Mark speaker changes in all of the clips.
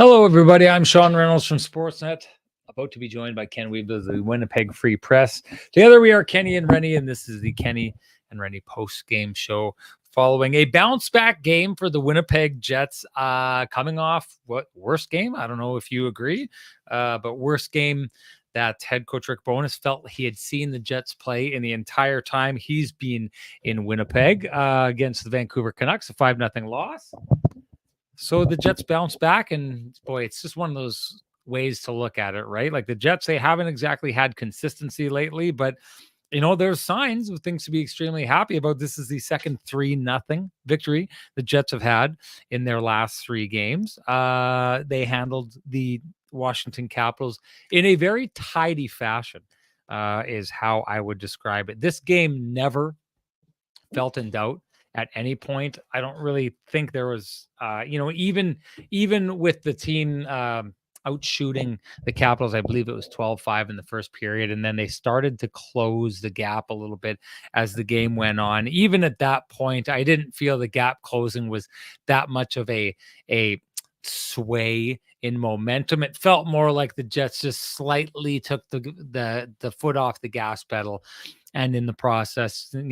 Speaker 1: Hello, everybody. I'm Sean Reynolds from Sportsnet, about to be joined by Ken Weeb of the Winnipeg Free Press. Together we are Kenny and Renny, and this is the Kenny and Renny post-game show following a bounce-back game for the Winnipeg Jets, coming off worst game? I don't know if you agree, but worst game that head coach Rick Bowness felt he had seen the Jets play in the entire time he's been in Winnipeg against the Vancouver Canucks, a 5-0 loss. So the Jets bounce back, and boy, it's just one of those ways to look at it, right? Like the Jets, they haven't exactly had consistency lately, but there's signs of things to be extremely happy about. This is the second 3-0 victory the Jets have had in their last 3 games. They handled the Washington Capitals in a very tidy fashion, is how I would describe it. This game never felt in doubt at any point. I don't really think there was, even with the team out shooting the Capitals, I believe it was 12-5 in the first period, and then they started to close the gap a little bit as the game went on. Even at that point, I didn't feel the gap closing was that much of a sway in momentum. It felt more like the Jets just slightly took the foot off the gas pedal, and in the process, the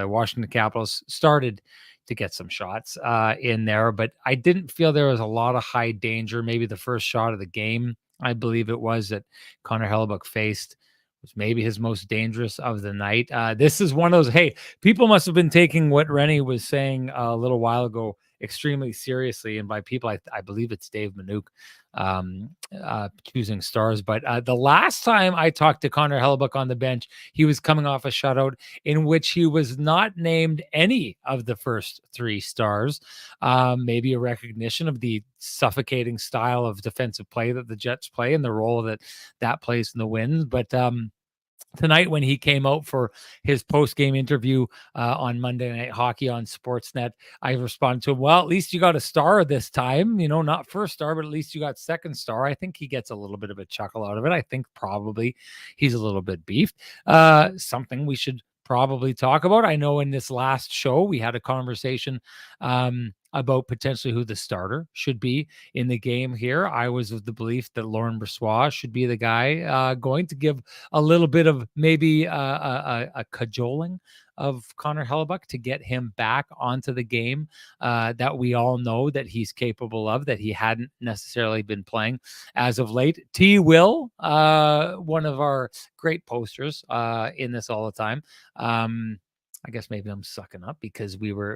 Speaker 1: Washington Capitals started to get some shots in there, but I didn't feel there was a lot of high danger. Maybe the first shot of the game, I believe it was, that Connor Hellebuyck faced, was maybe his most dangerous of the night. This is one of those, hey, people must have been taking what Renny was saying a little while ago extremely seriously. And by people, I believe it's Dave Manouk choosing stars. But the last time I talked to Connor Hellebuyck on the bench, he was coming off a shutout in which he was not named any of the first 3 stars. Maybe a recognition of the suffocating style of defensive play that the Jets play and the role that plays in the wins. But tonight, when he came out for his post-game interview on Monday Night Hockey on Sportsnet, I responded to him, well, at least you got a star this time, not first star, but at least you got second star. I think he gets a little bit of a chuckle out of it. I think probably he's a little bit beefed. Something we should probably talk about. I know in this last show, we had a conversation about potentially who the starter should be in the game here. I was of the belief that Laurent Brossoit should be the guy going to give a little bit of maybe a cajoling of Connor Hellebuyck to get him back onto the game that we all know that he's capable of, that he hadn't necessarily been playing as of late. T. Will, one of our great posters in this all the time. I guess maybe I'm sucking up because we were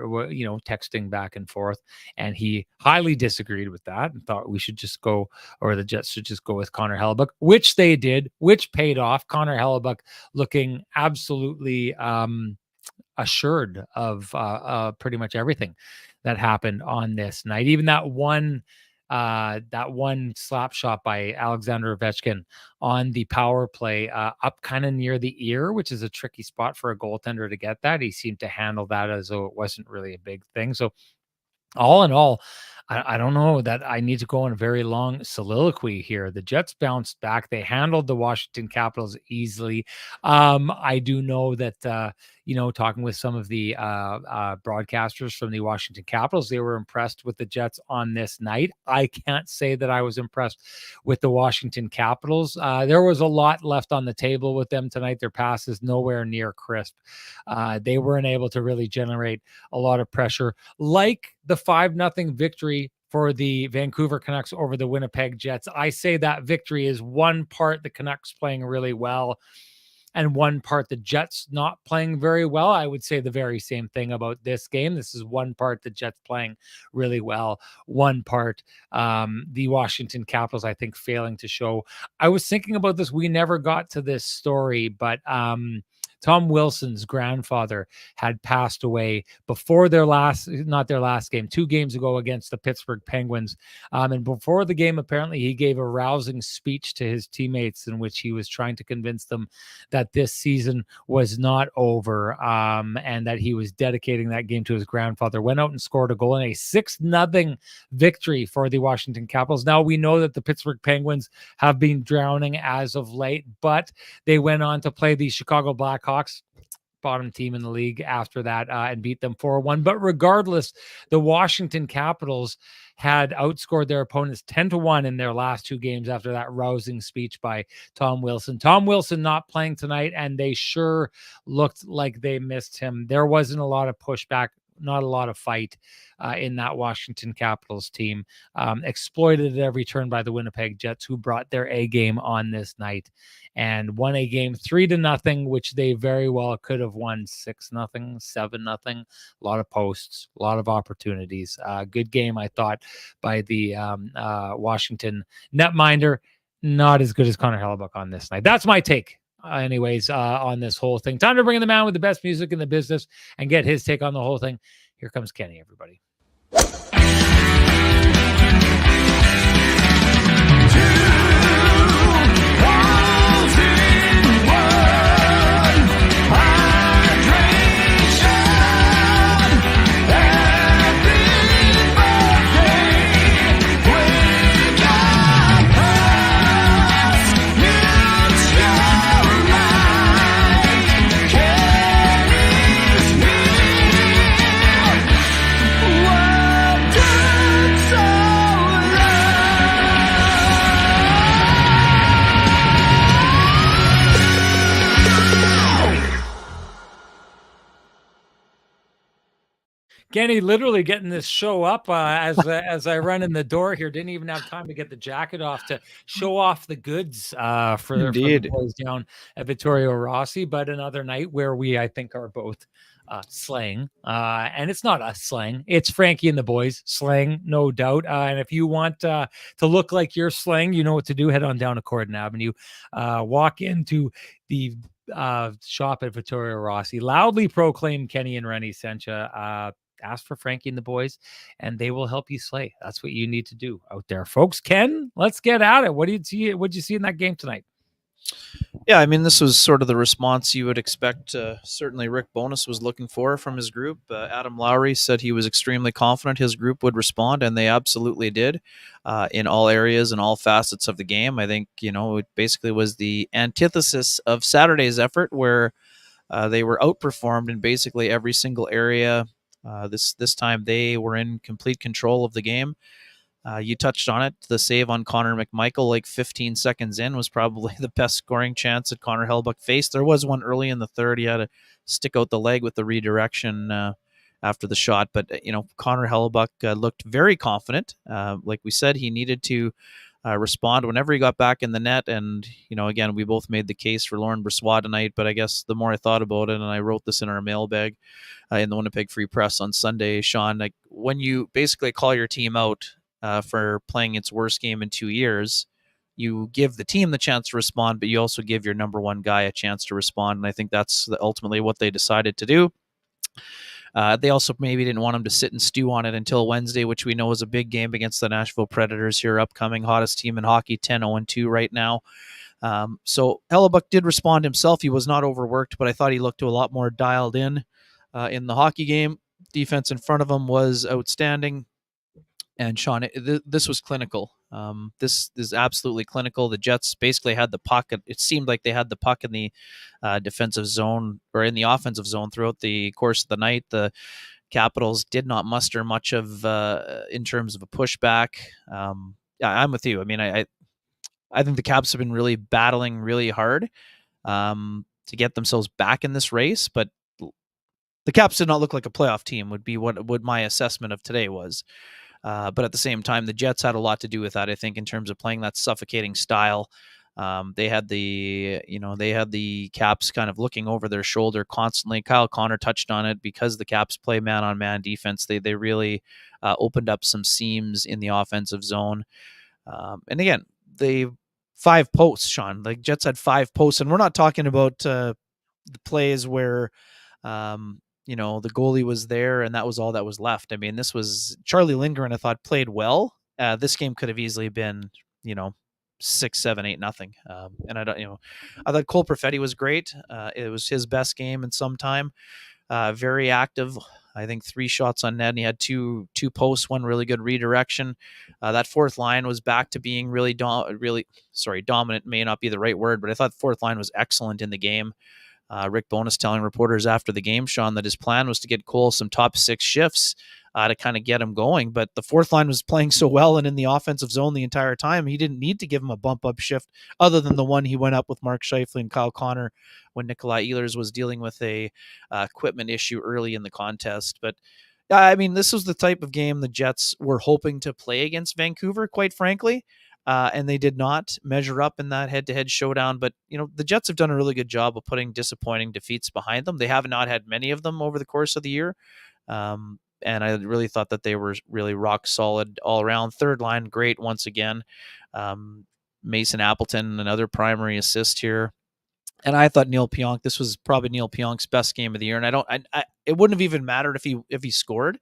Speaker 1: texting back and forth, and he highly disagreed with that and thought we should just go, or the Jets should just go with Connor Hellebuyck, which they did, which paid off. Connor Hellebuyck looking absolutely assured of pretty much everything that happened on this night. Even that one slap shot by Alexander Ovechkin on the power play up kind of near the ear, which is a tricky spot for a goaltender to get that. He seemed to handle that as though it wasn't really a big thing. So all in all, I don't know that I need to go on a very long soliloquy here. The Jets bounced back. They handled the Washington Capitals easily. I do know that, talking with some of the broadcasters from the Washington Capitals, they were impressed with the Jets on this night. I can't say that I was impressed with the Washington Capitals. There was a lot left on the table with them tonight. Their passes nowhere near crisp. They weren't able to really generate a lot of pressure like the 5-0 victory for the Vancouver Canucks over the Winnipeg Jets. I say that victory is one part the Canucks playing really well and one part the Jets not playing very well. I would say the very same thing about this game. This is one part the Jets playing really well, one part the Washington Capitals, I think, failing to show. I was thinking about this. We never got to this story, but Tom Wilson's grandfather had passed away before not their last game, 2 games ago against the Pittsburgh Penguins. And before the game, apparently he gave a rousing speech to his teammates in which he was trying to convince them that this season was not over, and that he was dedicating that game to his grandfather. Went out and scored a goal in a 6-0 victory for the Washington Capitals. Now we know that the Pittsburgh Penguins have been drowning as of late, but they went on to play the Chicago Blackhawks bottom team in the league after that and beat them 4-1. But regardless, the Washington Capitals had outscored their opponents 10-1 in their last 2 games after that rousing speech by Tom Wilson. Tom Wilson not playing tonight, and they sure looked like they missed him. There wasn't a lot of pushback, not a lot of fight in that Washington Capitals team. Exploited at every turn by the Winnipeg Jets, who brought their A game on this night and won a game 3-0, which they very well could have won 6-0, 7-0. A lot of posts, a lot of opportunities. Good game, I thought, by the Washington netminder. Not as good as Connor Hellebuyck on this night. That's my take. Anyways, on this whole thing. Time to bring in the man with the best music in the business and get his take on the whole thing. Here comes Kenny, everybody. Kenny literally getting this show up as I run in the door here. Didn't even have time to get the jacket off to show off the goods for the boys down at Vittorio Rossi. But another night where we, I think, are both slaying. And it's not us slaying. It's Frankie and the boys slaying, no doubt. And if you want to look like you're slaying, you know what to do. Head on down to Corden Avenue. Walk into the shop at Vittorio Rossi. Loudly proclaim Kenny and Renny sent you. Ask for Frankie and the boys, and they will help you slay. That's what you need to do out there, folks. Ken, let's get at it. What did you see in that game tonight?
Speaker 2: Yeah, I mean, this was sort of the response you would expect. Certainly, Rick Bowness was looking for from his group. Adam Lowry said he was extremely confident his group would respond, and they absolutely did in all areas and all facets of the game. I think, it basically was the antithesis of Saturday's effort, where they were outperformed in basically every single area. This time they were in complete control of the game. You touched on it. The save on Connor McMichael, like 15 seconds in, was probably the best scoring chance that Connor Hellebuyck faced. There was one early in the third. He had to stick out the leg with the redirection after the shot. But, Connor Hellebuyck looked very confident. Like we said, he needed to respond whenever he got back in the net. And, again, we both made the case for Laurent Brossoit tonight. But I guess the more I thought about it, and I wrote this in our mailbag in the Winnipeg Free Press on Sunday, Sean, like when you basically call your team out for playing its worst game in 2 years, you give the team the chance to respond, but you also give your number one guy a chance to respond. And I think that's ultimately what they decided to do. They also maybe didn't want him to sit and stew on it until Wednesday, which we know is a big game against the Nashville Predators here, upcoming hottest team in hockey, 10-0-2 right now. So Hellebuyck did respond himself. He was not overworked, but I thought he looked a lot more dialed in the hockey game. Defense in front of him was outstanding. And Sean, this was clinical. This is absolutely clinical. The Jets basically had the puck. It seemed like they had the puck in the defensive zone or in the offensive zone throughout the course of the night. The Capitals did not muster much of in terms of a pushback. I'm with you. I mean, I think the Caps have been really battling really hard to get themselves back in this race, but the Caps did not look like a playoff team. Would be what my assessment of today was. But at the same time, the Jets had a lot to do with that, I think, in terms of playing that suffocating style. They had the Caps kind of looking over their shoulder constantly. Kyle Connor touched on it. Because the Caps play man-on-man defense, they really opened up some seams in the offensive zone. And again, the 5 posts, Sean. Like Jets had 5 posts, and we're not talking about the plays where the goalie was there and that was all that was left. I mean, this was Charlie Lindgren, I thought, played well. This game could have easily been, 6, 7, 8, nothing. And I thought Cole Perfetti was great. It was his best game in some time. Very active. I think 3 shots on net, and he had two posts, 1 really good redirection. That fourth line was back to being dominant may not be the right word, but I thought the fourth line was excellent in the game. Rick Bowness telling reporters after the game, Sean, that his plan was to get Cole some top six shifts to kind of get him going. But the fourth line was playing so well and in the offensive zone the entire time, he didn't need to give him a bump up shift other than the one he went up with Mark Scheifele and Kyle Connor when Nikolai Ehlers was dealing with a equipment issue early in the contest. But I mean, this was the type of game the Jets were hoping to play against Vancouver, quite frankly. And they did not measure up in that head-to-head showdown. But the Jets have done a really good job of putting disappointing defeats behind them. They have not had many of them over the course of the year, and I really thought that they were really rock solid all around. Third line, great once again. Mason Appleton, another primary assist here. And I thought Neil Pionk, this was probably Neil Pionk's best game of the year. And it wouldn't have even mattered if he scored.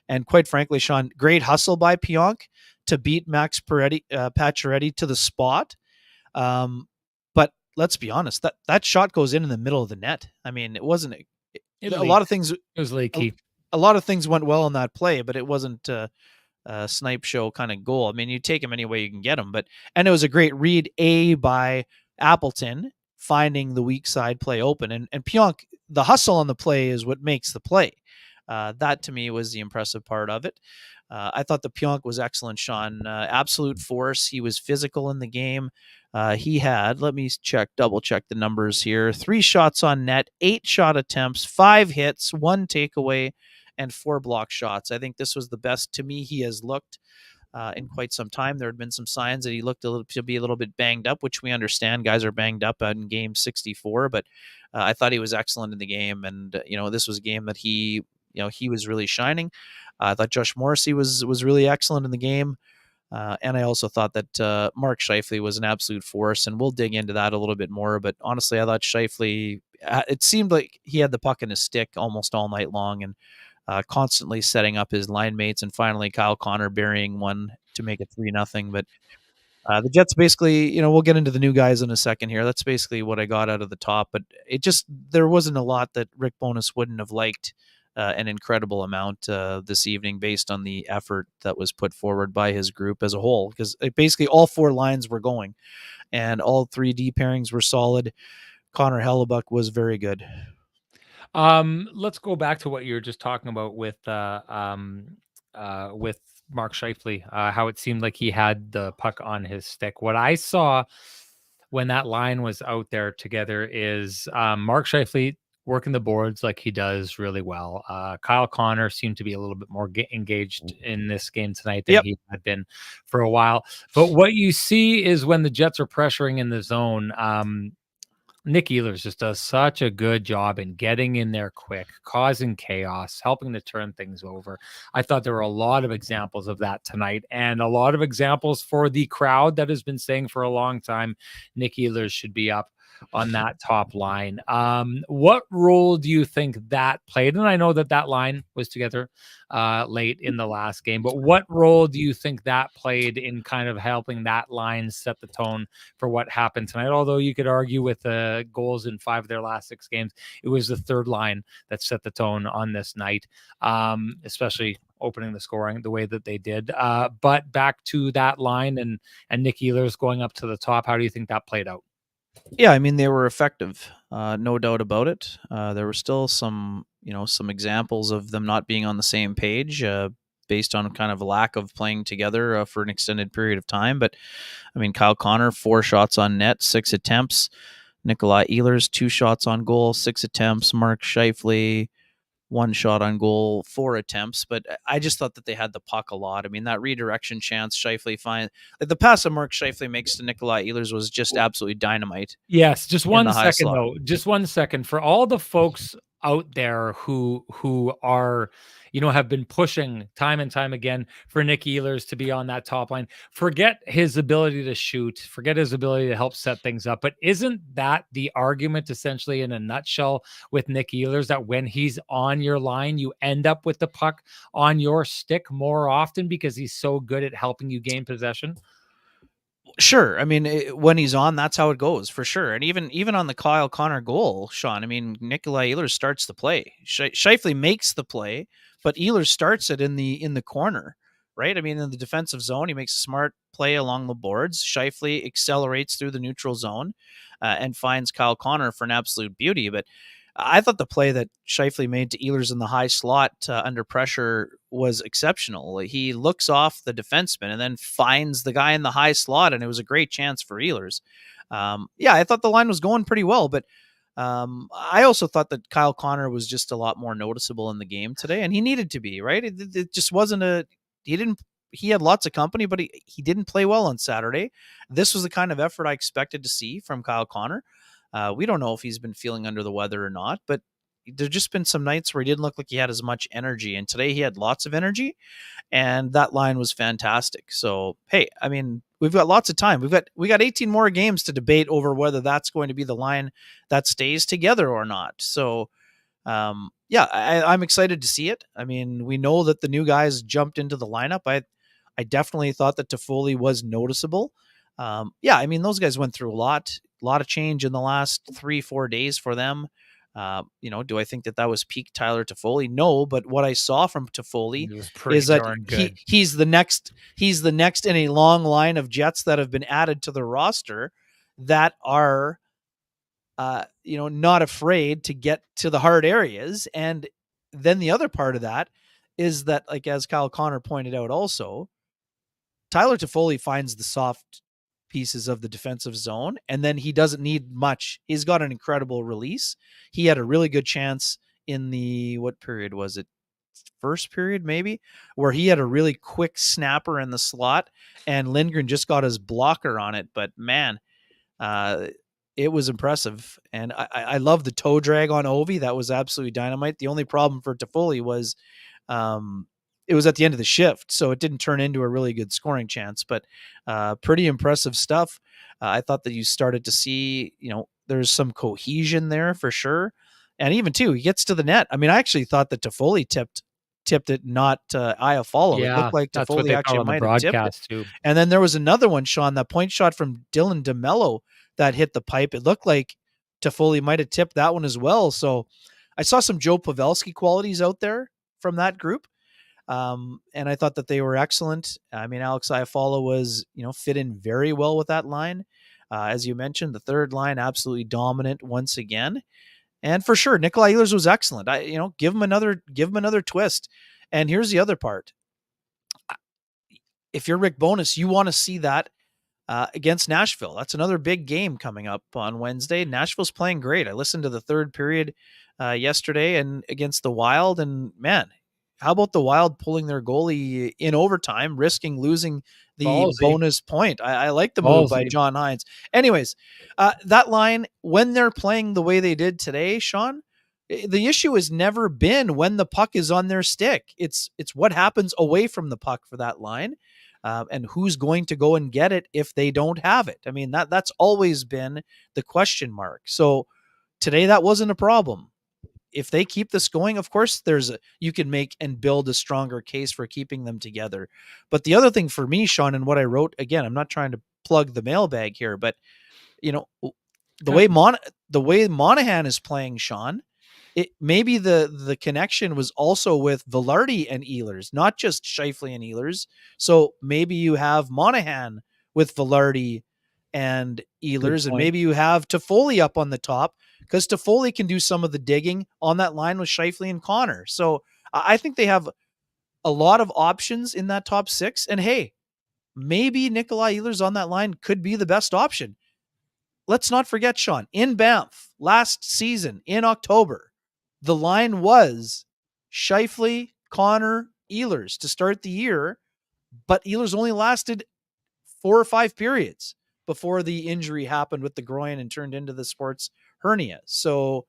Speaker 2: And quite frankly, Sean, great hustle by Pionk to beat Max Pacioretty to the spot. But let's be honest, that shot goes in the middle of the net. I mean, it wasn't a lot of things.
Speaker 1: It was leaky.
Speaker 2: A lot of things went well in that play, but it wasn't a snipe show kind of goal. I mean, you take him any way you can get him. And it was a great read by Appleton, finding the weak side play open. And Pionk, the hustle on the play is what makes the play. That to me was the impressive part of it. I thought the Pionk was excellent, Sean. Absolute force. He was physical in the game. He had, let me double check the numbers here, 3 shots on net, 8 shot attempts, 5 hits, 1 takeaway, and 4 block shots. I think this was the best to me he has looked in quite some time. There had been some signs that he looked to be a little bit banged up, which we understand. Guys are banged up in game 64, but I thought he was excellent in the game. And, this was a game that he was really shining. I thought Josh Morrissey was really excellent in the game. And I also thought that Mark Scheifele was an absolute force, and we'll dig into that a little bit more. But honestly, I thought Scheifele, it seemed like he had the puck in his stick almost all night long, and constantly setting up his line mates, and finally Kyle Connor burying one to make it 3-0. But the Jets basically, we'll get into the new guys in a second here. That's basically what I got out of the top. But there wasn't a lot that Rick Bowness wouldn't have liked. An incredible amount this evening based on the effort that was put forward by his group as a whole, because basically all 4 lines were going and all 3 D pairings were solid. Connor Hellebuyck was very good.
Speaker 1: Let's go back to what you were just talking about with Mark Scheifele, how it seemed like he had the puck on his stick. What I saw when that line was out there together is Mark Scheifele working the boards like he does really well. Kyle Connor seemed to be a little bit more engaged in this game tonight than he had been for a while. But what you see is when the Jets are pressuring in the zone, Nick Ehlers just does such a good job in getting in there quick, causing chaos, helping to turn things over. I thought there were a lot of examples of that tonight, and a lot of examples for the crowd that has been saying for a long time Nick Ehlers should be up on that top line. What role do you think that played? And I know that line was together late in the last game, but what role do you think that played in kind of helping that line set the tone for what happened tonight? Although you could argue with the goals in 5 of their last 6 games, it was the third line that set the tone on this night, especially opening the scoring the way that they did. But back to that line and Nick Ehlers going up to the top, how do you think that played out?
Speaker 2: Yeah, I mean, they were effective, no doubt about it. There were still some examples of them not being on the same page based on kind of a lack of playing together for an extended period of time. But, I mean, Kyle Connor, 4 shots on net, 6 attempts. Nikolai Ehlers, 2 shots on goal, 6 attempts. Mark Scheifele, 1 shot on goal, 4 attempts. But I just thought that they had the puck a lot. I mean, that redirection chance, Scheifele the pass that Mark Scheifele makes to Nikolai Ehlers was just absolutely dynamite.
Speaker 1: Yes, just 1 second though. Just 1 second for all the folks out there who are, have been pushing time and time again for Nick Ehlers to be on that top line. Forget his ability to shoot, forget his ability to help set things up. But isn't that the argument essentially in a nutshell with Nick Ehlers, that when he's on your line, you end up with the puck on your stick more often because he's so good at helping you gain possession?
Speaker 2: Sure. I mean, when he's on, that's how it goes for sure. And even on the Kyle Connor goal, Sean, I mean, Nikolai Ehlers starts the play. Scheifele makes the play, but Ehlers starts it in the corner. right? I mean, in the defensive zone, he makes a smart play along the boards. Scheifele accelerates through the neutral zone and finds Kyle Connor for an absolute beauty. But I thought the play that Scheifele made to Ehlers in the high slot under pressure was exceptional. He looks off the defenseman and then finds the guy in the high slot, and it was a great chance for Ehlers. Yeah, I thought the line was going pretty well, but I also thought that Kyle Connor was just a lot more noticeable in the game today, and he needed to be, right? It just wasn't he had lots of company, but he didn't play well on Saturday. This was the kind of effort I expected to see from Kyle Connor. We don't know if he's been feeling under the weather or not, but there's just been some nights where he didn't look like he had as much energy. And today he had lots of energy, and that line was fantastic. So, hey, I mean, we've got lots of time. We got 18 more games to debate over whether that's going to be the line that stays together or not. So, yeah, I'm excited to see it. I mean, we know that the new guys jumped into the lineup. I definitely thought that Toffoli was noticeable. Yeah, I mean, those guys went through a lot of change in the last 3-4 days for them. Do I think that was peak Tyler Toffoli? No, but what I saw from Toffoli
Speaker 1: It was pretty
Speaker 2: is that
Speaker 1: darn good.
Speaker 2: he's the next in a long line of Jets that have been added to the roster that are not afraid to get to the hard areas. And then the other part of that is that, like, as Kyle Connor pointed out also, Tyler Toffoli finds the soft pieces of the defensive zone, and then he doesn't need much. He's got an incredible release. He had a really good chance in the, what period was it? First period, maybe, where he had a really quick snapper in the slot, and Lindgren just got his blocker on it. But man, it was impressive. And I love the toe drag on Ovi. That was absolutely dynamite. The only problem for Toffoli was it was at the end of the shift, so it didn't turn into a really good scoring chance, but pretty impressive stuff. I thought that you started to see, there's some cohesion there for sure. And even too, he gets to the net. I mean, I actually thought that Toffoli tipped it, not Iafallo. It
Speaker 1: Yeah,
Speaker 2: looked like
Speaker 1: that's what
Speaker 2: Toffoli
Speaker 1: they call
Speaker 2: actually
Speaker 1: on the
Speaker 2: might have tipped it.
Speaker 1: broadcast too.
Speaker 2: And then there was another one, Sean, that point shot from Dylan DeMello that hit the pipe. It looked like Toffoli might have tipped that one as well. So I saw some Joe Pavelski qualities out there from that group. And I thought that they were excellent. I mean, Alex Iafallo was, fit in very well with that line. As you mentioned, the third line absolutely dominant once again. And for sure, Nikolai Ehlers was excellent. Give him another twist. And here's the other part. If you're Rick Bowness, you want to see that against Nashville. That's another big game coming up on Wednesday. Nashville's playing great. I listened to the third period yesterday and against the Wild, and man, how about the Wild pulling their goalie in overtime, risking losing the
Speaker 1: Ballsy.
Speaker 2: bonus point? I like the move by John Hines. Anyways, that line, when they're playing the way they did today, Sean, the issue has never been when the puck is on their stick. It's what happens away from the puck for that line. And who's going to go and get it if they don't have it? I mean, that's always been the question mark. So today that wasn't a problem. If they keep this going, of course, you can make and build a stronger case for keeping them together. But the other thing for me, Sean, and what I wrote, again, I'm not trying to plug the mailbag here, but the way Monahan is playing, Sean, maybe the connection was also with Vilardi and Ehlers, not just Scheifele and Ehlers. So maybe you have Monahan with Vilardi and Ehlers, and maybe you have Toffoli up on the top, because Toffoli can do some of the digging on that line with Scheifele and Connor. So I think they have a lot of options in that top six. And hey, maybe Nikolai Ehlers on that line could be the best option. Let's not forget, Sean, in Banff last season in October, the line was Scheifele, Connor, Ehlers to start the year, but Ehlers only lasted 4 or 5 periods before the injury happened with the groin and turned into the sports hernia. So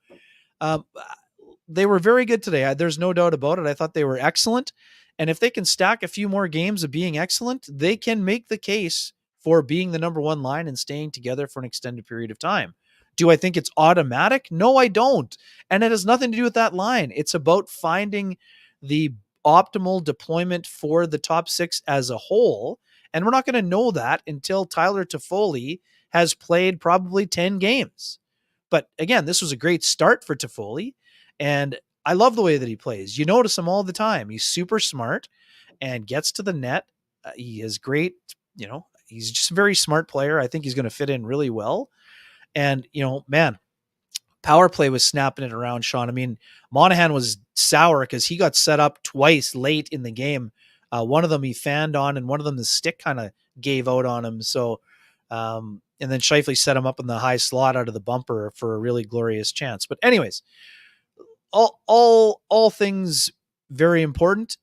Speaker 2: they were very good today. There's no doubt about it. I thought they were excellent. And if they can stack a few more games of being excellent, they can make the case for being the number one line and staying together for an extended period of time. Do I think it's automatic? No, I don't. And it has nothing to do with that line. It's about finding the optimal deployment for the top six as a whole. And we're not going to know that until Tyler Toffoli has played probably 10 games. But again, this was a great start for Toffoli. And I love the way that he plays. You notice him all the time. He's super smart. and gets to the net. He is great. He's just a very smart player. I think he's going to fit in really well. And, man, power play was snapping it around, Sean. I mean, Monahan was sour because he got set up twice late in the game. One of them he fanned on, and one of them the stick kind of gave out on him. So, and then Scheifele set him up in the high slot out of the bumper for a really glorious chance. But anyways, all things very important.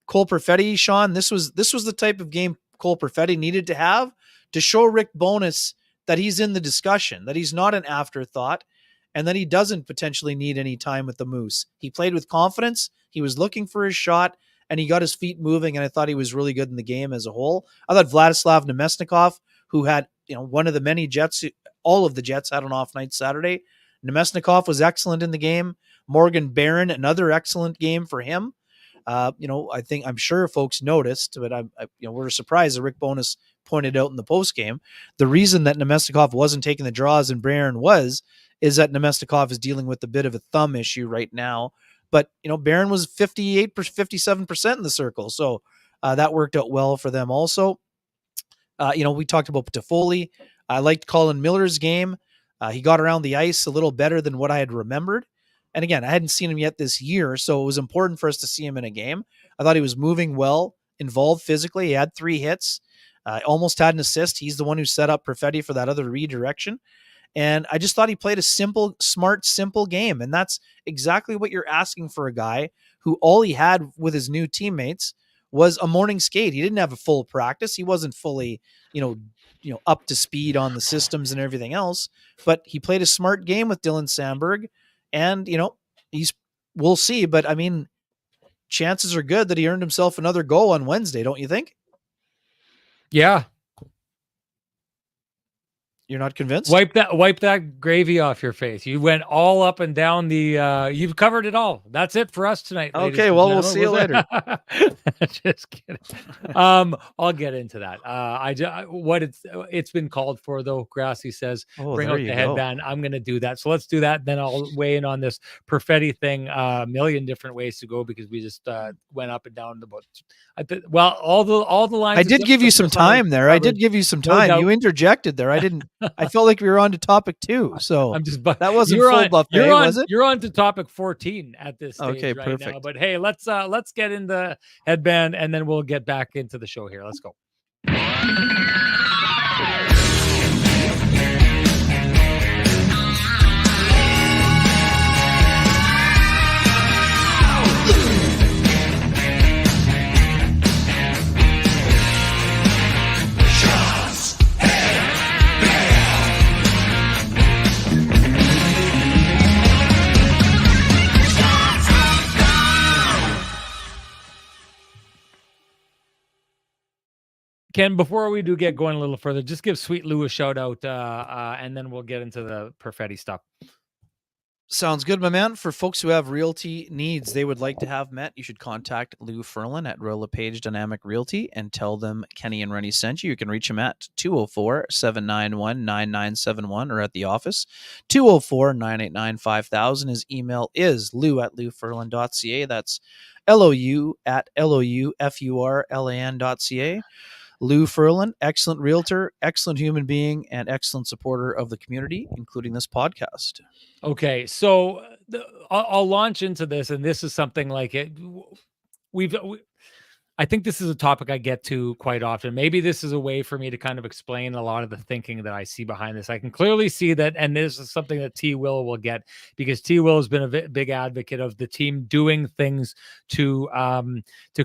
Speaker 2: Cole Perfetti, Sean, this was the type of game Cole Perfetti needed to have to show Rick Bowness that he's in the discussion, that he's not an afterthought, and that he doesn't potentially need any time with the Moose. He played with confidence. He was looking for his shot, and he got his feet moving, and I thought he was really good in the game as a whole. I thought Vladislav Nemesnikov, who had one of the many Jets, all of the Jets had an off night Saturday. Nemesnikov was excellent in the game. Morgan Barron, another excellent game for him. I'm sure folks noticed, but we're surprised that Rick Bowness pointed out in the post game. The reason that Nemesnikov wasn't taking the draws and Barron is that Nemesnikov is dealing with a bit of a thumb issue right now. But Barron was 57% in the circle, so that worked out well for them also. We talked about Toffoli. I liked Colin Miller's game. He got around the ice a little better than what I had remembered. And again, I hadn't seen him yet this year, so it was important for us to see him in a game. I thought he was moving well, involved physically. He had 3 hits, almost had an assist. He's the one who set up Perfetti for that other redirection. And I just thought he played a simple, smart, simple game. And that's exactly what you're asking for a guy who all he had with his new teammates was a morning skate. He didn't have a full practice. He wasn't fully, up to speed on the systems and everything else, but he played a smart game with Dylan Sandberg. And, we'll see. But I mean, chances are good that he earned himself another goal on Wednesday, don't you think?
Speaker 1: Yeah.
Speaker 2: You're not convinced?
Speaker 1: Wipe that gravy off your face. You went all up and down you've covered it all. That's it for us tonight.
Speaker 2: Okay, well, we'll see you later.
Speaker 1: Just kidding. I'll get into that. It's been called for though. Grassy says, bring out the headband. I'm going to do that. So let's do that. Then I'll weigh in on this Perfetti thing. A million different ways to go because we just went up and down the boat. All the lines.
Speaker 2: I did give you some time there. I did give you some time. You interjected there. I didn't. I felt like we were on to topic 2. So that wasn't full buffet, was it?
Speaker 1: You're on to topic 14 at this stage right
Speaker 2: perfect.
Speaker 1: now. But hey, let's get in the headband and then we'll get back into the show here. Let's go. Ken, before we do get going a little further, just give Sweet Lou a shout out, and then we'll get into the Perfetti stuff.
Speaker 2: Sounds good, my man. For folks who have realty needs they would like to have met, you should contact Lou Ferlin at Royal LePage Dynamic Realty and tell them Kenny and Renny sent you. You can reach him at 204-791-9971 or at the office, 204-989-5000. His email is lou@louferlin.ca. That's LOU@LOUFURLAN.ca. Lou Ferlin, excellent realtor, excellent human being, and excellent supporter of the community, including this podcast.
Speaker 1: Okay, so I'll launch into this, and this is something like it. I think this is a topic I get to quite often. Maybe this is a way for me to kind of explain a lot of the thinking that I see behind this. I can clearly see that, and this is something that T. Will get, because T. Will has been a big advocate of the team doing things to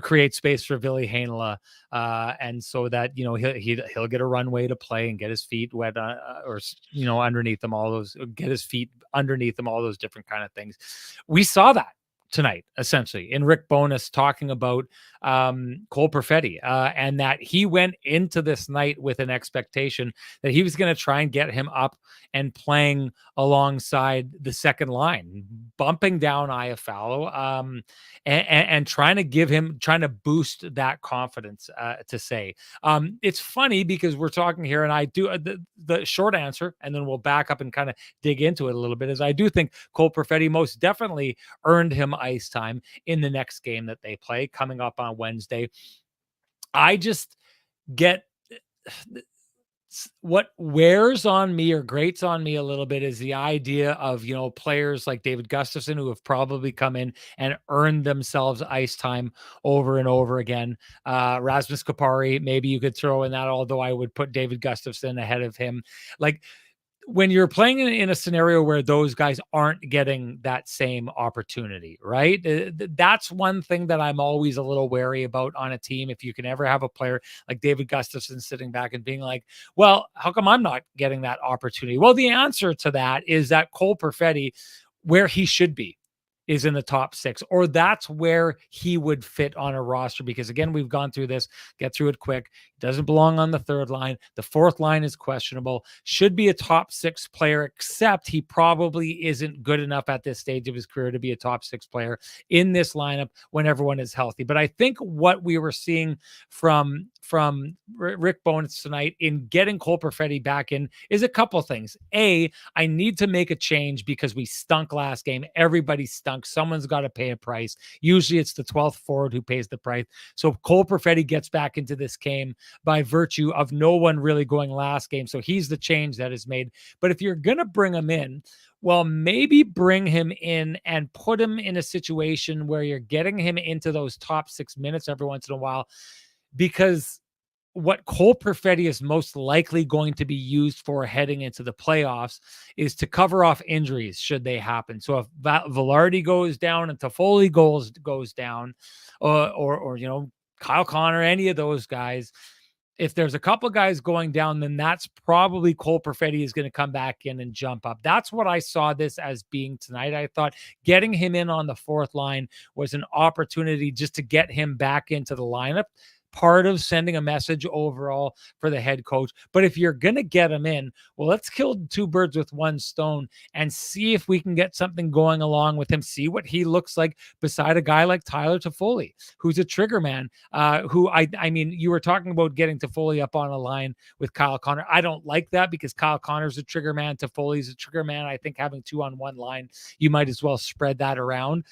Speaker 1: create space for Ville Heinola, and so that he'll get a runway to play and get his feet wet, or underneath them, all those, get his feet underneath them, all those different kind of things. We saw that tonight, essentially, in Rick Bowness talking about Cole Perfetti, and that he went into this night with an expectation that he was going to try and get him up and playing alongside the second line, bumping down Iafallo, and trying to boost that confidence, to say. It's funny because we're talking here, and I do the short answer, and then we'll back up and kind of dig into it a little bit, is I do think Cole Perfetti most definitely earned him ice time in the next game that they play coming up on Wednesday. I just get what wears on me or grates on me a little bit is the idea of, players like David Gustafsson who have probably come in and earned themselves ice time over and over again. Rasmus Kupari, maybe you could throw in that, although I would put David Gustafsson ahead of him. Like, when you're playing in a scenario where those guys aren't getting that same opportunity, right? That's one thing that I'm always a little wary about on a team. If you can ever have a player like David Gustafsson sitting back and being like, well, how come I'm not getting that opportunity? Well, the answer to that is that Cole Perfetti, where he should be, is in the top 6, or that's where he would fit on a roster. Because again, we've gone through this, get through it quick. Doesn't belong on the third line. The fourth line is questionable. Should be a top 6 player, except he probably isn't good enough at this stage of his career to be a top 6 player in this lineup when everyone is healthy. But I think what we were seeing from Rick Bowness tonight in getting Cole Perfetti back in is a couple things. A, I need to make a change because we stunk last game. Everybody stunk. Someone's got to pay a price. Usually it's the 12th forward who pays the price. So Cole Perfetti gets back into this game by virtue of no one really going last game. So he's the change that is made. But if you're going to bring him in, well, maybe bring him in and put him in a situation where you're getting him into those top 6 minutes every once in a while, because what Cole Perfetti is most likely going to be used for heading into the playoffs is to cover off injuries should they happen. So if Velarde goes down and Toffoli goes down, or Kyle Connor, any of those guys, if there's a couple guys going down, then that's probably Cole Perfetti is going to come back in and jump up. That's what I saw this as being tonight. I thought getting him in on the fourth line was an opportunity just to get him back into the lineup. Part of sending a message overall for the head coach. But if you're going to get him in, well, let's kill 2 birds with 1 stone and see if we can get something going along with him. See what he looks like beside a guy like Tyler Toffoli, who's a trigger man, who I mean, you were talking about getting Toffoli up on a line with Kyle Connor. I don't like that because Kyle Connor's a trigger man. Toffoli's a trigger man. I think having 2 on 1 line, you might as well spread that around,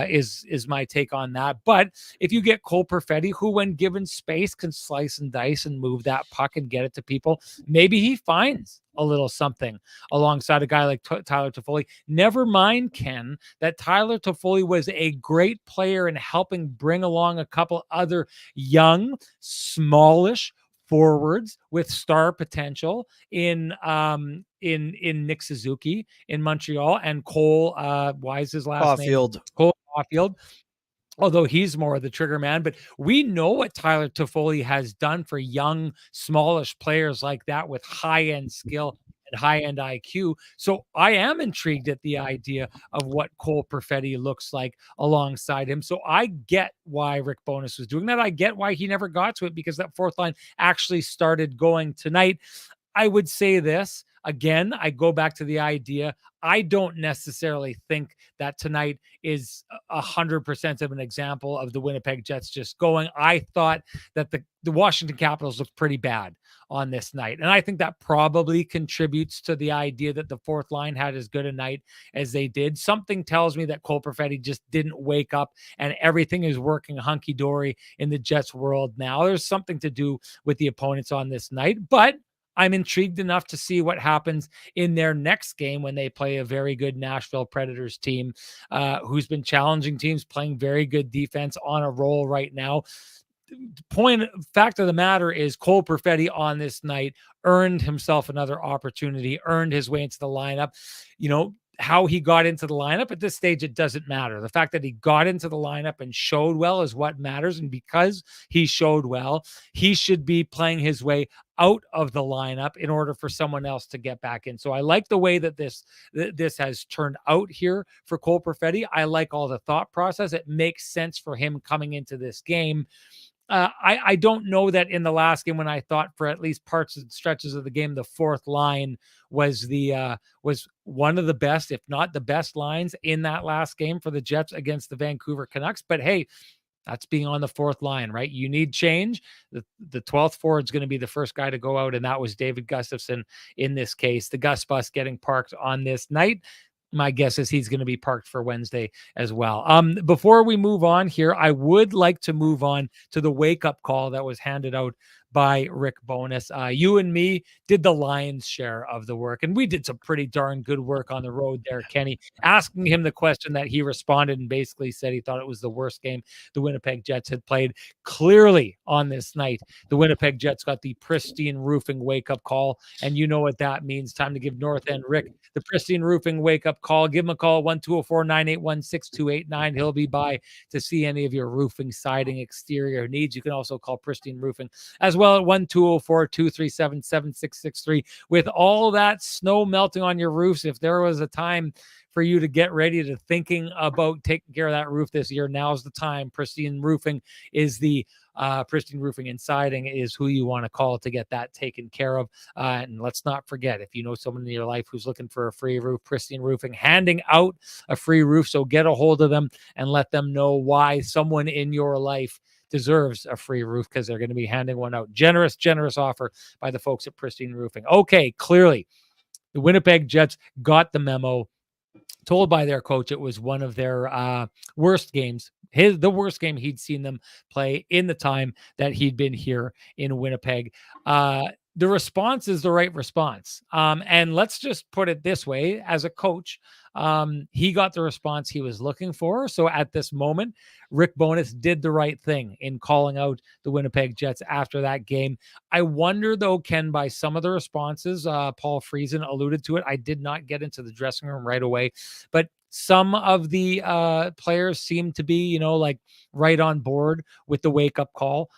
Speaker 1: is my take on that. But if you get Cole Perfetti, who when given space can slice and dice and move that puck and get it to people, maybe he finds a little something alongside a guy like Tyler Toffoli. Never mind, Ken, that Tyler Toffoli was a great player in helping bring along a couple other young, smallish forwards with star potential in Nick Suzuki in Montreal, and Cole, why is his last name? Cole Caulfield. Although he's more of the trigger man, but we know what Tyler Toffoli has done for young, smallish players like that with high-end skill and high-end IQ. So I am intrigued at the idea of what Cole Perfetti looks like alongside him. So I get why Rick Bowness was doing that. I get why he never got to it, because that fourth line actually started going tonight. I would say this again, I go back to the idea. I don't necessarily think that tonight is 100% of an example of the Winnipeg Jets just going. I thought that the Washington Capitals looked pretty bad on this night. And I think that probably contributes to the idea that the fourth line had as good a night as they did. Something tells me that Cole Perfetti just didn't wake up and everything is working hunky-dory in the Jets world now. There's something to do with the opponents on this night, but I'm intrigued enough to see what happens in their next game when they play a very good Nashville Predators team, who's been challenging teams, playing very good defense, on a roll right now. Fact of the matter is Cole Perfetti on this night earned himself another opportunity, earned his way into the lineup. How he got into the lineup at this stage, it doesn't matter. The fact that he got into the lineup and showed well is what matters. And because he showed well, he should be playing his way out of the lineup in order for someone else to get back in. So I like the way that this has turned out here for Cole Perfetti. I like all the thought process. It makes sense for him coming into this game. I don't know that in the last game, when I thought for at least parts and stretches of the game, the fourth line was was one of the best, if not the best lines in that last game for the Jets against the Vancouver Canucks. But hey, that's being on the fourth line, right? You need change. The 12th forward is going to be the first guy to go out, and that was David Gustafsson in this case. The Gus bus getting parked on this night. my guess is he's going to be parked for Wednesday as well. Before we move on here, I would like to move on to the wake up call that was handed out by Rick Bowness. You and me did the lion's share of the work, and we did some pretty darn good work on the road there, Kenny, asking him the question that he responded and basically said he thought it was the worst game the Winnipeg Jets had played. Clearly on this night, the Winnipeg Jets got the pristine roofing wake up call, and you know what that means. Time to give North End Rick the pristine roofing wake up call. Give him a call, 1-204-981-6289. He'll be by to see any of your roofing, siding, exterior needs. You can also call Pristine Roofing as well at 1-204-237-7663. With all that snow melting on your roofs, if there was a time for you to get ready to thinking about taking care of that roof this year, now's the time. Pristine Roofing is the Pristine Roofing and Siding is who you want to call to get that taken care of. And let's not forget, if you know someone in your life who's looking for a free roof, Pristine Roofing handing out a free roof. So get a hold of them and let them know why someone in your life deserves a free roof, because they're going to be handing one out. Generous offer by the folks at Pristine Roofing. Okay, clearly the Winnipeg Jets got the memo, told by their coach it was one of their worst games, the worst game he'd seen them play in the time that he'd been here in Winnipeg. The response is the right response. And let's just put it this way, as a coach, he got the response he was looking for. So at this moment, Rick Bowness did the right thing in calling out the Winnipeg Jets after that game. I wonder, though, Ken, by some of the responses, Paul Friesen alluded to it. I did not get into the dressing room right away, but some of the players seem to be, like right on board with the wake up call.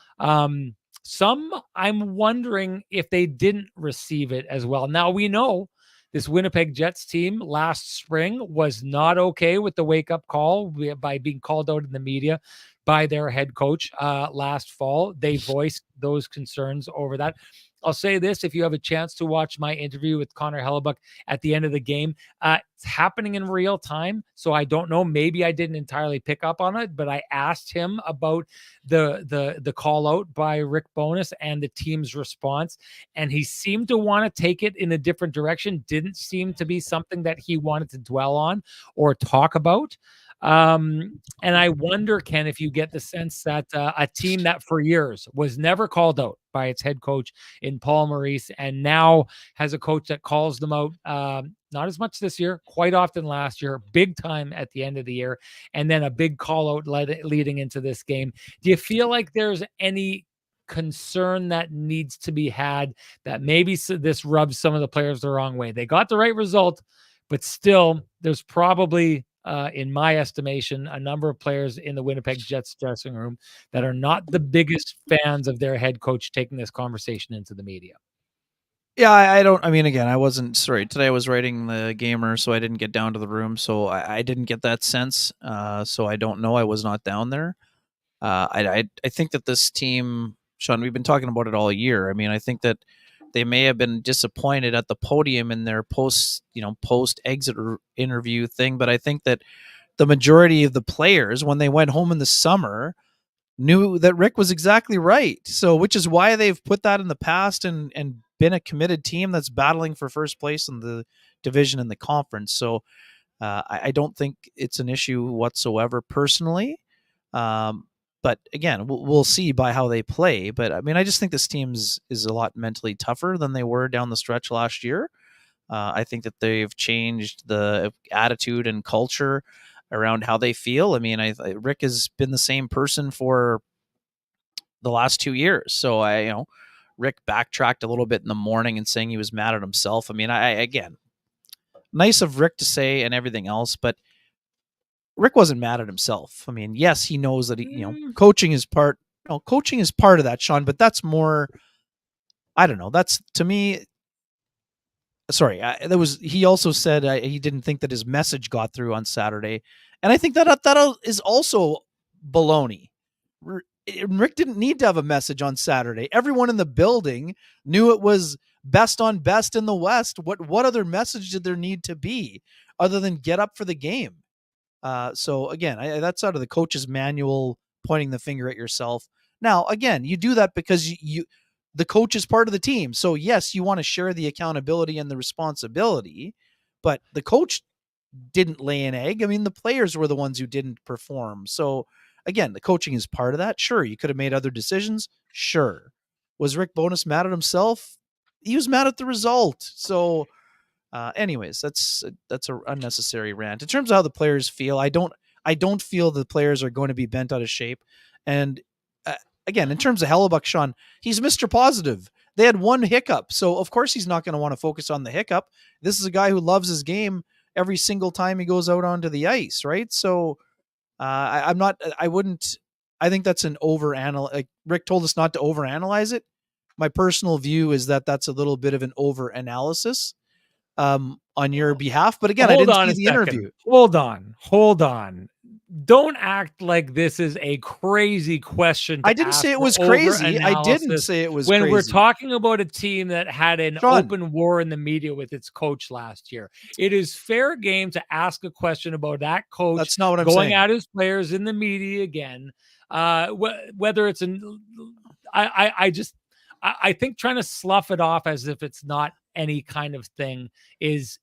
Speaker 1: Some, I'm wondering if they didn't receive it as well. Now, we know this Winnipeg Jets team last spring was not okay with the wake-up call by being called out in the media by their head coach last fall. They voiced those concerns over that. I'll say this, if you have a chance to watch my interview with Connor Hellebuyck at the end of the game, it's happening in real time. So I don't know, maybe I didn't entirely pick up on it, but I asked him about the call out by Rick Bowness and the team's response. And he seemed to want to take it in a different direction. Didn't seem to be something that he wanted to dwell on or talk about. And I wonder, Ken, if you get the sense that a team that for years was never called out by its head coach in Paul Maurice, and now has a coach that calls them out, not as much this year, quite often last year, big time at the end of the year, and then a big call out leading into this game. Do you feel like there's any concern that needs to be had that maybe this rubs some of the players the wrong way? They got the right result, but still, there's probably in my estimation, a number of players in the Winnipeg Jets dressing room that are not the biggest fans of their head coach taking this conversation into the media.
Speaker 2: Yeah, I mean, again, I wasn't, sorry, today I was writing the Gamer, so I didn't get down to the room, so I didn't get that sense, so I don't know, I was not down there. I think that this team, Sean, we've been talking about it all year. I mean, I think that they may have been disappointed at the podium in their post exit interview thing, but I think that the majority of the players, when they went home in the summer, knew that Rick was exactly right. So, which is why they've put that in the past and been a committed team that's battling for first place in the division and the conference. So, I don't think it's an issue whatsoever personally. But again, we'll see by how they play. But I mean, I just think this team is a lot mentally tougher than they were down the stretch last year. I think that they've changed the attitude and culture around how they feel. I mean, Rick has been the same person for the last 2 years. So Rick backtracked a little bit in the morning and saying he was mad at himself. I mean, again, nice of Rick to say and everything else, but Rick wasn't mad at himself. I mean, yes, he knows that coaching is part. Coaching is part of that, Sean. But that's more. I don't know. That's to me. Sorry, he also said he didn't think that his message got through on Saturday, and I think that is also baloney. Rick didn't need to have a message on Saturday. Everyone in the building knew it was best on best in the West. What other message did there need to be other than get up for the game? So again, that's out of the coach's manual, pointing the finger at yourself. Now, again, you do that because the coach is part of the team. So yes, you want to share the accountability and the responsibility, but the coach didn't lay an egg. I mean, the players were the ones who didn't perform. So again, the coaching is part of that. Sure, you could have made other decisions. Sure. Was Rick Bowness mad at himself? He was mad at the result. So anyways, that's a unnecessary rant. In terms of how the players feel, I don't feel the players are going to be bent out of shape. And again, in terms of Hellebuyck, Sean, he's Mr. Positive. They had one hiccup, so of course he's not going to want to focus on the hiccup. This is a guy who loves his game every single time he goes out onto the ice, right? So I'm not. I wouldn't. I think that's an overanalyze. Like Rick told us not to overanalyze it. My personal view is that that's a little bit of an overanalysis on your behalf. But again, I
Speaker 1: Hold
Speaker 2: didn't
Speaker 1: on
Speaker 2: see
Speaker 1: a
Speaker 2: the
Speaker 1: second.
Speaker 2: interview.
Speaker 1: Hold on. Don't act like this is a crazy question to
Speaker 2: I didn't
Speaker 1: ask
Speaker 2: say it
Speaker 1: for
Speaker 2: was crazy. I didn't
Speaker 1: over-analysis
Speaker 2: say it was
Speaker 1: when we're
Speaker 2: crazy.
Speaker 1: talking about a team that had an
Speaker 2: Sean,
Speaker 1: open war in the media with its coach last year. It is fair game to ask a question about that coach
Speaker 2: that's not what I'm
Speaker 1: going
Speaker 2: saying.
Speaker 1: at his players in the media again. Whether it's I think trying to slough it off as if it's not any kind of thing is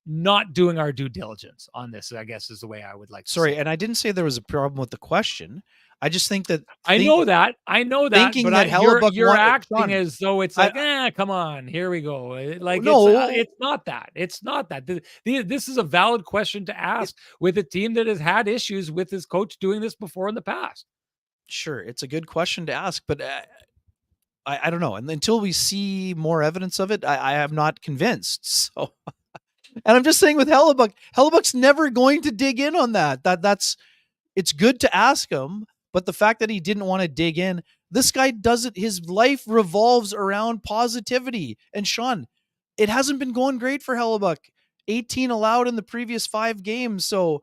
Speaker 1: not doing our due diligence on this, I guess, is the way I would like to
Speaker 2: Sorry,
Speaker 1: say.
Speaker 2: and I didn't say there was a problem with the question. I just think that
Speaker 1: I know that,
Speaker 2: thinking
Speaker 1: but
Speaker 2: that Hellebuyck
Speaker 1: you're
Speaker 2: wanted
Speaker 1: acting
Speaker 2: Sean.
Speaker 1: as though it's
Speaker 2: I
Speaker 1: like, come on, here we go. Like
Speaker 2: no,
Speaker 1: it's not that. It's not that. This is a valid question to
Speaker 2: it,
Speaker 1: ask with a team that has had issues with his coach doing this before in the past.
Speaker 2: sure, it's a good question to ask, but I don't know. And until we see more evidence of it, I am not convinced. So, and I'm just saying with Hellebuyck's never going to dig in on that. That's it's good to ask him, but the fact that he didn't want to dig in, this guy doesn't. His life revolves around positivity. And Sean, it hasn't been going great for Hellebuyck. 18 allowed in the previous 5 games. So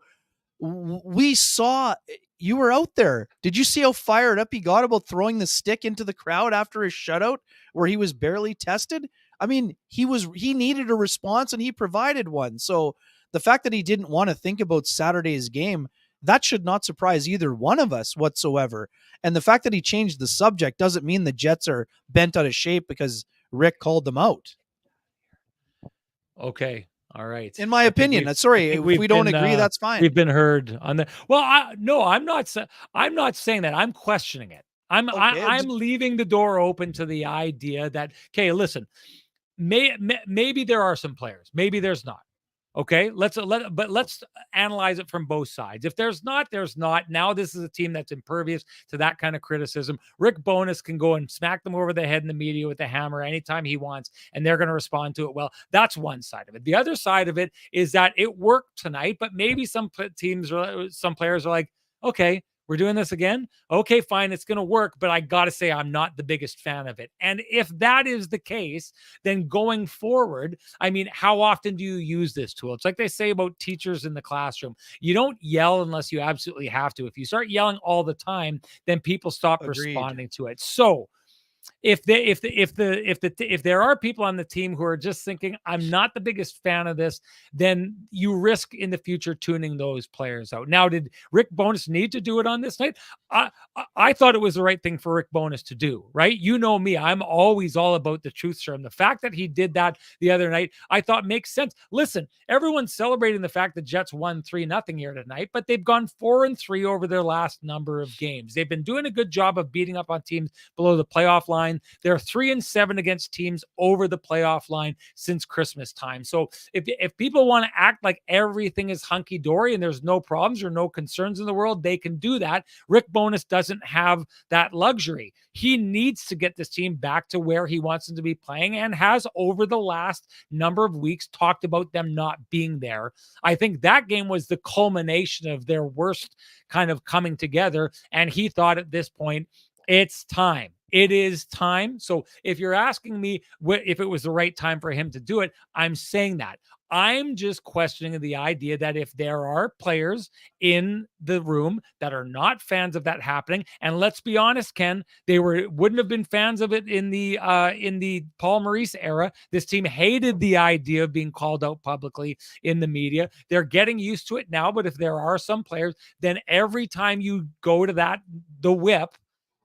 Speaker 2: we saw you were out there. Did you see how fired up he got about throwing the stick into the crowd after his shutout where he was barely tested? I mean, he needed a response and he provided one. So the fact that he didn't want to think about Saturday's game, that should not surprise either one of us whatsoever. And the fact that he changed the subject doesn't mean the Jets are bent out of shape because Rick called them out.
Speaker 1: Okay. All right.
Speaker 2: In my
Speaker 1: I think
Speaker 2: opinion, sorry, if we don't agree, that's fine.
Speaker 1: we've been heard on that. Well, no, I'm not saying that. I'm questioning it.
Speaker 2: Okay,
Speaker 1: I'm leaving the door open to the idea that, okay, listen, maybe there are some players, maybe there's not. Okay, let's analyze it from both sides. If there's not, there's not. Now this is a team that's impervious to that kind of criticism. Rick Bowness can go and smack them over the head in the media with a hammer anytime he wants, and they're going to respond to it well. That's one side of it. The other side of it is that it worked tonight, but maybe some players are like, okay, we're doing this again. Okay, fine, it's going to work, but I got to say, I'm not the biggest fan of it. And if that is the case, then going forward, I mean, how often do you use this tool? It's like they say about teachers in the classroom. You don't yell unless you absolutely have to. If you start yelling all the time, then people stop
Speaker 2: agreed.
Speaker 1: responding to it. So if there are people on the team who are just thinking, I'm not the biggest fan of this, then you risk in the future tuning those players out. Now, did Rick Bowness need to do it on this night? I thought it was the right thing for Rick Bowness to do, right? You know me, I'm always all about the truth serum. The fact that he did that the other night, I thought makes sense. Listen, everyone's celebrating the fact the Jets won 3-0 here tonight, but they've gone 4-3 over their last number of games. They've been doing a good job of beating up on teams below the playoff line. They're 3-7 against teams over the playoff line since Christmas time. So if people want to act like everything is hunky-dory and there's no problems or no concerns in the world, they can do that. Rick Bowness doesn't have that luxury. He needs to get this team back to where he wants them to be playing and has over the last number of weeks talked about them not being there. I think that game was the culmination of their worst kind of coming together. And he thought at this point, it's time. It is time. So if you're asking me if it was the right time for him to do it, I'm saying that. I'm just questioning the idea that if there are players in the room that are not fans of that happening, and let's be honest, Ken, they wouldn't have been fans of it in the Paul Maurice era. This team hated the idea of being called out publicly in the media. They're getting used to it now, but if there are some players, then every time you go to the whip,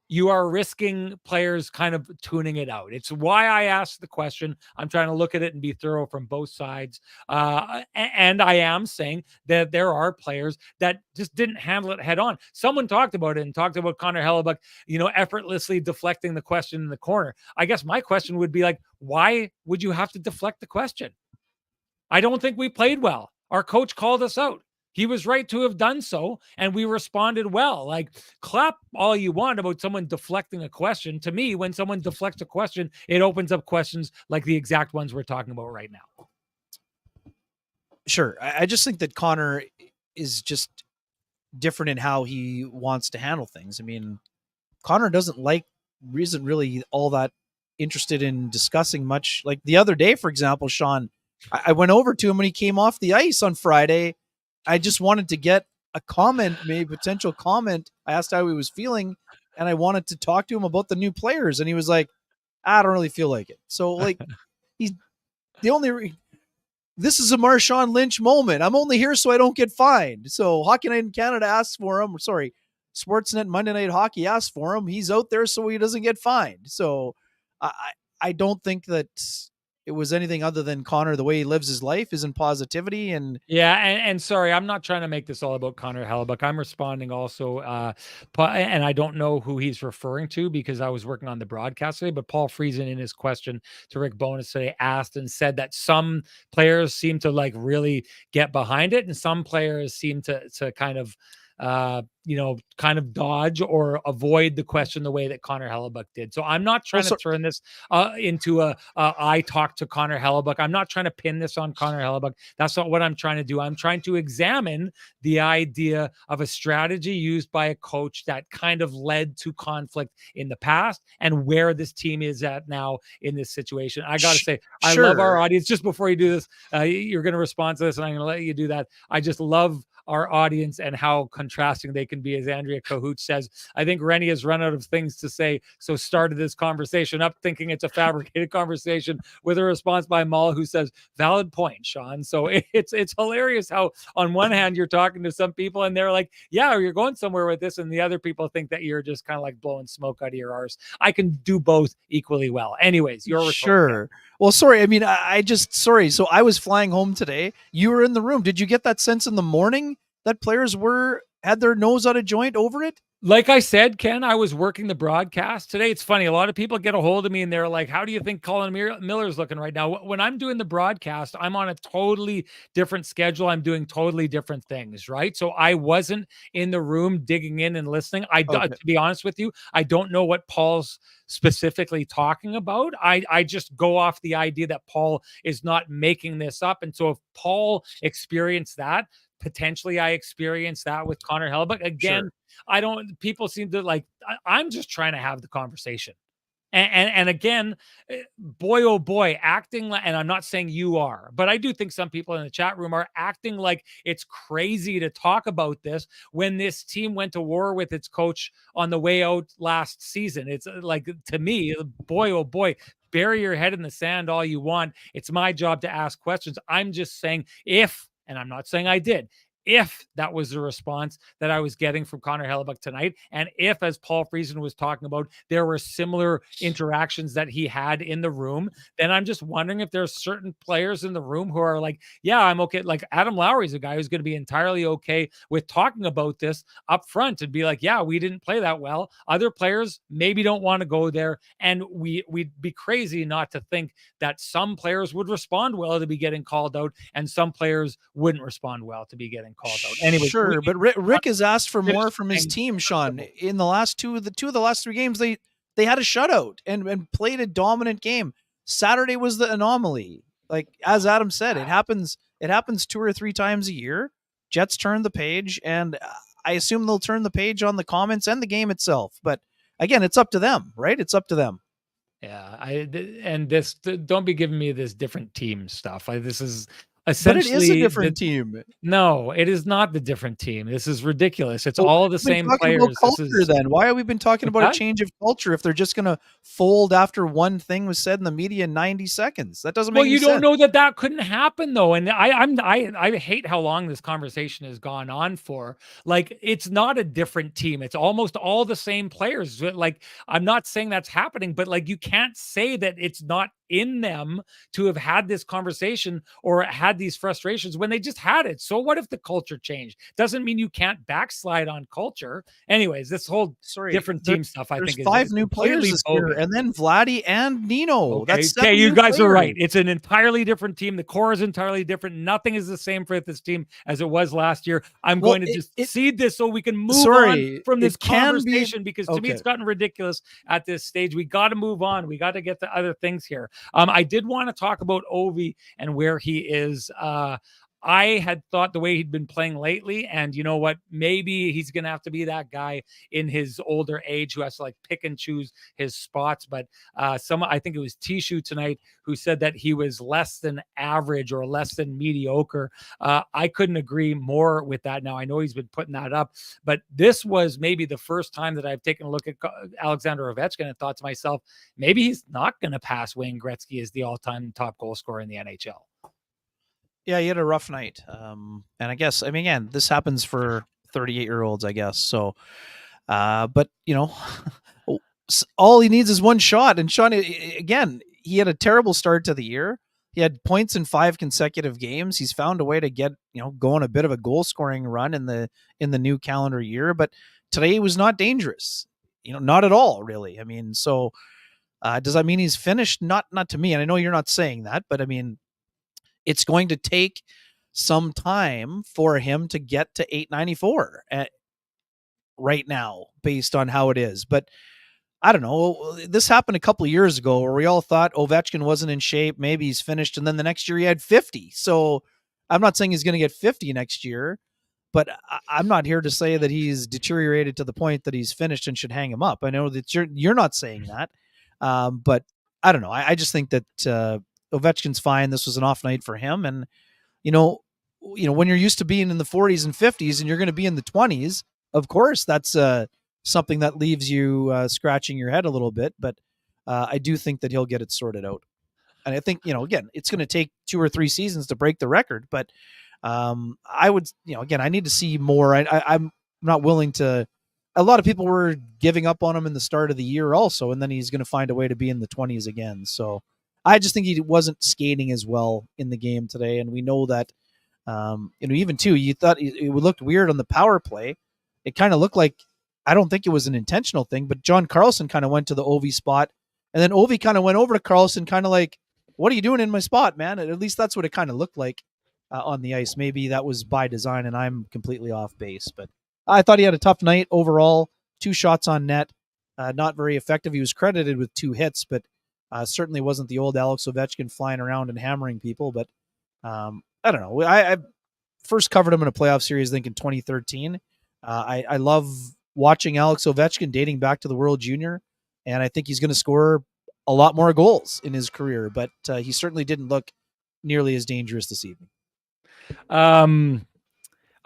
Speaker 1: you are risking players kind of tuning it out. It's why I asked the question. I'm trying to look at it and be thorough from both sides. And I am saying that there are players that just didn't handle it head on. Someone talked about it and talked about Connor Hellebuyck, effortlessly deflecting the question in the corner. I guess my question would be like, why would you have to deflect the question? I don't think we played well. Our coach called us out. He was right to have done so, and we responded well. Like, clap all you want about someone deflecting a question. To me, when someone deflects a question, it opens up questions like the exact ones we're talking about right now.
Speaker 2: Sure. I just think that Connor is just different in how he wants to handle things. I mean, Connor isn't really all that interested in discussing much. Like the other day, for example, Sean, I went over to him when he came off the ice on Friday. I just wanted to get a comment, maybe potential comment. I asked how he was feeling, and I wanted to talk to him about the new players, and he was like, "I don't really feel like it." So, like, he's the only. This is a Marshawn Lynch moment. I'm only here so I don't get fined. So Hockey Night in Canada asks for him. Sorry, Sportsnet Monday Night Hockey asks for him. He's out there so he doesn't get fined. So I don't think that it was anything other than Connor. The way he lives his life is in positivity. And
Speaker 1: yeah, and sorry, I'm not trying to make this all about Connor Hellebuyck. I'm responding also, and I don't know who he's referring to because I was working on the broadcast today. But Paul Friesen, in his question to Rick Bowness today, asked and said that some players seem to like really get behind it, and some players seem to kind of kind of dodge or avoid the question the way that Connor Hellebuyck did. So I'm not trying to turn this into I talked to Connor Hellebuyck. I'm not trying to pin this on Connor Hellebuyck. That's not what I'm trying to do. I'm trying to examine the idea of a strategy used by a coach that kind of led to conflict in the past and where this team is at now in this situation. I got to say, I love our audience. Just before you do this, you're going to respond to this and I'm going to let you do that. I just love our audience and how contrasting they can be. As Andrea Cahoot says, I think Renny has run out of things to say, so started this conversation up thinking it's a fabricated conversation, with a response by Mall who says, valid point, Sean. So it's hilarious how on one hand you're talking to some people and they're like, yeah, you're going somewhere with this, and the other people think that you're just kind of like blowing smoke out of your arse. I can do both equally well. Anyways, your
Speaker 2: sure. Well, sorry. I mean, sorry. So I was flying home today. You were in the room. Did you get that sense in the morning that players had their nose out of joint over it?
Speaker 1: Like I said, Ken, I was working the broadcast today. It's funny. A lot of people get a hold of me and they're like, how do you think Colin Miller's looking right now? When I'm doing the broadcast, I'm on a totally different schedule. I'm doing totally different things, right? So I wasn't in the room digging in and listening. To be honest with you, I don't know what Paul's specifically talking about. I just go off the idea that Paul is not making this up. And so if Paul experienced that, potentially I experienced that with Connor Hellebuyck. Again, people seem to like, I'm just trying to have the conversation. And again, boy, oh boy, acting like, and I'm not saying you are, but I do think some people in the chat room are acting like it's crazy to talk about this when this team went to war with its coach on the way out last season. It's like, to me, boy, oh boy, bury your head in the sand all you want. It's my job to ask questions. I'm just saying and I'm not saying I did, if that was the response that I was getting from Connor Hellebuyck tonight, and if, as Paul Friesen was talking about, there were similar interactions that he had in the room, then I'm just wondering if there's certain players in the room who are like, yeah, I'm okay. Like Adam Lowry's a guy who's going to be entirely okay with talking about this up front and be like, yeah, we didn't play that well. Other players maybe don't want to go there. And we'd be crazy not to think that some players would respond well to be getting called out and some players wouldn't respond well to be getting called out. Anyway,
Speaker 2: sure, but Rick has asked for more from his team, Sean. In the last two of the last three games, they had a shutout and played a dominant game. Saturday was the anomaly. Like as Adam said, it happens 2 or 3 times a year. Jets turn the page, and I assume they'll turn the page on the comments and the game itself. But again, it's up to them, right? It's up to them.
Speaker 1: Yeah, don't be giving me this different team stuff. This is
Speaker 2: But it is a
Speaker 1: essentially
Speaker 2: different team.
Speaker 1: no, it is not the different team. This is ridiculous. It's
Speaker 2: But why
Speaker 1: all
Speaker 2: have
Speaker 1: the
Speaker 2: we been
Speaker 1: same
Speaker 2: talking about
Speaker 1: players. This
Speaker 2: culture
Speaker 1: is
Speaker 2: then? Why have we been talking
Speaker 1: what's
Speaker 2: about a
Speaker 1: that?
Speaker 2: change of culture if they're just going to fold after one thing was said in the media in 90 seconds? That doesn't
Speaker 1: Well,
Speaker 2: make any
Speaker 1: you don't
Speaker 2: sense.
Speaker 1: know that that couldn't happen though, and I hate how long this conversation has gone on for. Like, it's not a different team; it's almost all the same players. Like, I'm not saying that's happening, but like, you can't say that it's not in them to have had this conversation or had these frustrations when they just had it. So what if the culture changed? Doesn't mean you can't backslide on culture. Anyways, this whole
Speaker 2: Sorry,
Speaker 1: different team stuff I
Speaker 2: there's
Speaker 1: think is
Speaker 2: 5 new players
Speaker 1: completely
Speaker 2: this year,
Speaker 1: bogus.
Speaker 2: and then Vladdy and Nino.
Speaker 1: Okay.
Speaker 2: That's
Speaker 1: Okay.
Speaker 2: 7
Speaker 1: You
Speaker 2: new
Speaker 1: guys are
Speaker 2: players.
Speaker 1: right. It's an entirely different team. The core is entirely different. Nothing is the same for this team as it was last year. I'm
Speaker 2: Well,
Speaker 1: going to just
Speaker 2: it
Speaker 1: cede this so we can move on
Speaker 2: sorry,
Speaker 1: from this
Speaker 2: it can be
Speaker 1: conversation because to me
Speaker 2: okay.
Speaker 1: it's gotten ridiculous at this stage. We got to move on. We got to get to other things here. I did want to talk about Ovi and where he is. I had thought the way he'd been playing lately, and you know what? Maybe he's going to have to be that guy in his older age who has to like pick and choose his spots. But I think it was Tishu tonight who said that he was less than average or less than mediocre. I couldn't agree more with that. Now I know he's been putting that up, but this was maybe the first time that I've taken a look at Alexander Ovechkin and thought to myself, maybe he's not going to pass Wayne Gretzky as the all-time top goal scorer in the NHL.
Speaker 2: Yeah, he had a rough night. And I guess, I mean, again, this happens for 38-year-olds, I guess. So, but you know, all he needs is one shot. And Sean, again, he had a terrible start to the year. He had points in 5 consecutive games. He's found a way to get, go on a bit of a goal scoring run in the new calendar year. But today was not dangerous, not at all, really. I mean, so does that mean he's finished? Not to me. And I know you're not saying that, but I mean, it's going to take some time for him to get to 894 right now based on how it is. But I don't know. This happened a couple of years ago where we all thought Ovechkin wasn't in shape. Maybe he's finished. And then the next year he had 50. So I'm not saying he's going to get 50 next year, but I'm not here to say that he's deteriorated to the point that he's finished and should hang him up. I know that you're not saying that. But I don't know. I just think that Ovechkin's fine. This was an off night for him. And, you know, when you're used to being in the 40s and 50s and you're going to be in the 20s, of course, that's something that leaves you scratching your head a little bit. But I do think that he'll get it sorted out. And I think, again, it's going to take 2 or 3 seasons to break the record. But I would, again, I need to see more. I'm not willing to. A lot of people were giving up on him in the start of the year also, and then he's going to find a way to be in the 20s again. So I just think he wasn't skating as well in the game today. And we know that, even too, you thought it looked weird on the power play. It kind of looked like, I don't think it was an intentional thing, but John Carlson kind of went to the Ovi spot. And then Ovi kind of went over to Carlson, kind of like, what are you doing in my spot, man? And at least that's what it kind of looked like on the ice. Maybe that was by design and I'm completely off base. But I thought he had a tough night overall. 2 shots on net. Not very effective. He was credited with 2 hits, but certainly wasn't the old Alex Ovechkin flying around and hammering people. But I don't know. I first covered him in a playoff series, I think, in 2013. I love watching Alex Ovechkin dating back to the World Junior, and I think he's going to score a lot more goals in his career, but he certainly didn't look nearly as dangerous this evening.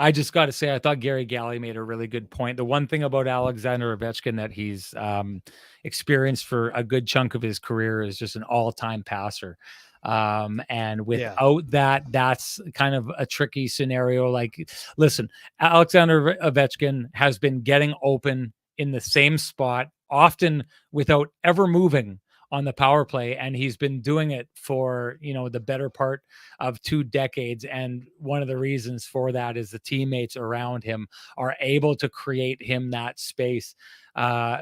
Speaker 1: I just got to say, I thought Gary Galley made a really good point. The one thing about Alexander Ovechkin that he's experienced for a good chunk of his career is just an all-time passer. And without that, that's kind of a tricky scenario. Like, listen, Alexander Ovechkin has been getting open in the same spot, often without ever moving on the power play, and he's been doing it for the better part of 2 decades. And one of the reasons for that is the teammates around him are able to create him that space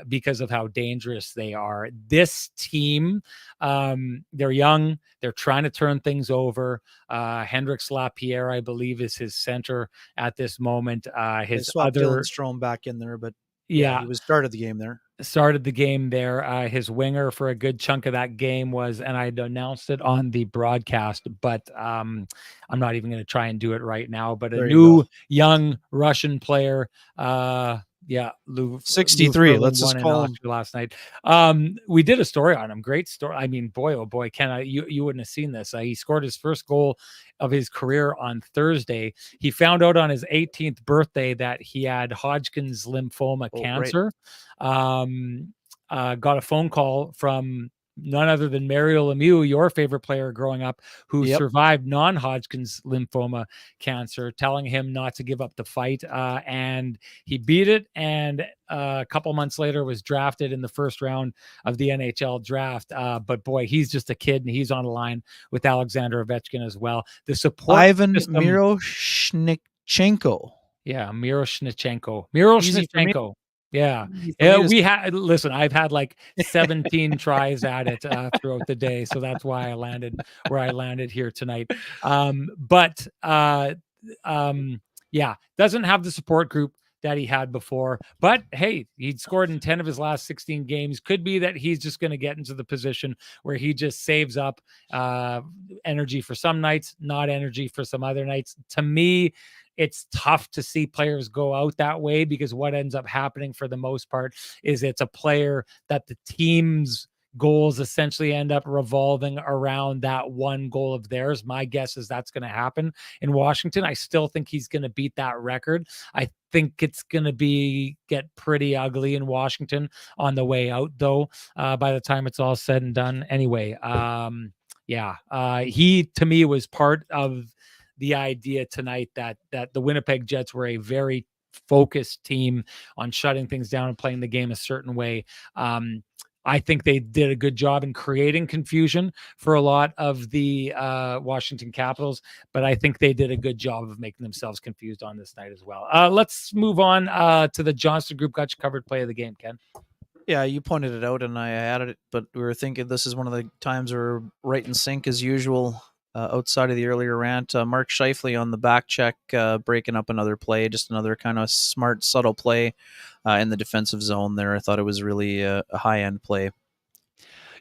Speaker 1: because of how dangerous they are. This team, they're young, they're trying to turn things over. Hendrix Lapierre, I believe, is his center at this moment. His
Speaker 2: swapped
Speaker 1: other
Speaker 2: Dylan Strome back in there, but
Speaker 1: yeah,
Speaker 2: he was started the game there.
Speaker 1: His winger for a good chunk of that game was, and I'd announced it on the broadcast, but I'm not even going to try and do it right now. But a new young Russian player, Yeah, Lou
Speaker 2: 63.
Speaker 1: Ferlin
Speaker 2: Let's
Speaker 1: won
Speaker 2: just
Speaker 1: in
Speaker 2: call him.
Speaker 1: Austria last night. We did a story on him. Great story. I mean, boy, oh boy, Ken, you wouldn't have seen this. He scored his first goal of his career on Thursday. He found out on his 18th birthday that he had Hodgkin's lymphoma
Speaker 2: Oh, right.
Speaker 1: cancer. Got a phone call from none other than Mario Lemieux, your favorite player growing up, who
Speaker 2: Yep.
Speaker 1: survived non-Hodgkin's lymphoma cancer, telling him not to give up the fight. And he beat it. And a couple months later was drafted in the first round of the NHL draft. But boy, he's just a kid, and he's on the line with Alexander Ovechkin as well. The support
Speaker 2: Ivan
Speaker 1: system.
Speaker 2: Miroshnichenko.
Speaker 1: Yeah, Miroshnichenko.
Speaker 2: Easy for me.
Speaker 1: Yeah.
Speaker 2: Easy for
Speaker 1: Yeah,
Speaker 2: me to
Speaker 1: we had listen, I've had like 17 tries at it throughout the day, so that's why I landed where I landed here tonight. But yeah, doesn't have the support group that he had before. But hey, he'd scored in 10 of his last 16 games. Could be that he's just going to get into the position where he just saves up energy for some nights, not energy for some other nights. To me, it's tough to see players go out that way, because what ends up happening for the most part is it's a player that the team's goals essentially end up revolving around that one goal of theirs. My guess is that's going to happen in Washington. I still think he's going to beat that record. I think it's going to get pretty ugly in Washington on the way out, though, by the time it's all said and done. Anyway, he to me was part of the idea tonight that the Winnipeg Jets were a very focused team on shutting things down and playing the game a certain way. I think they did a good job in creating confusion for a lot of the Washington Capitals, but I think they did a good job of making themselves confused on this night as well. Let's move on to the Johnston Group. Got you covered play of the game, Ken.
Speaker 2: Yeah, you pointed it out, and I added it, but we were thinking this is one of the times we're right in sync as usual. Outside of the earlier rant, Mark Scheifele on the back check, breaking up another play, just another kind of smart, subtle play in the defensive zone there. I thought it was really a high-end play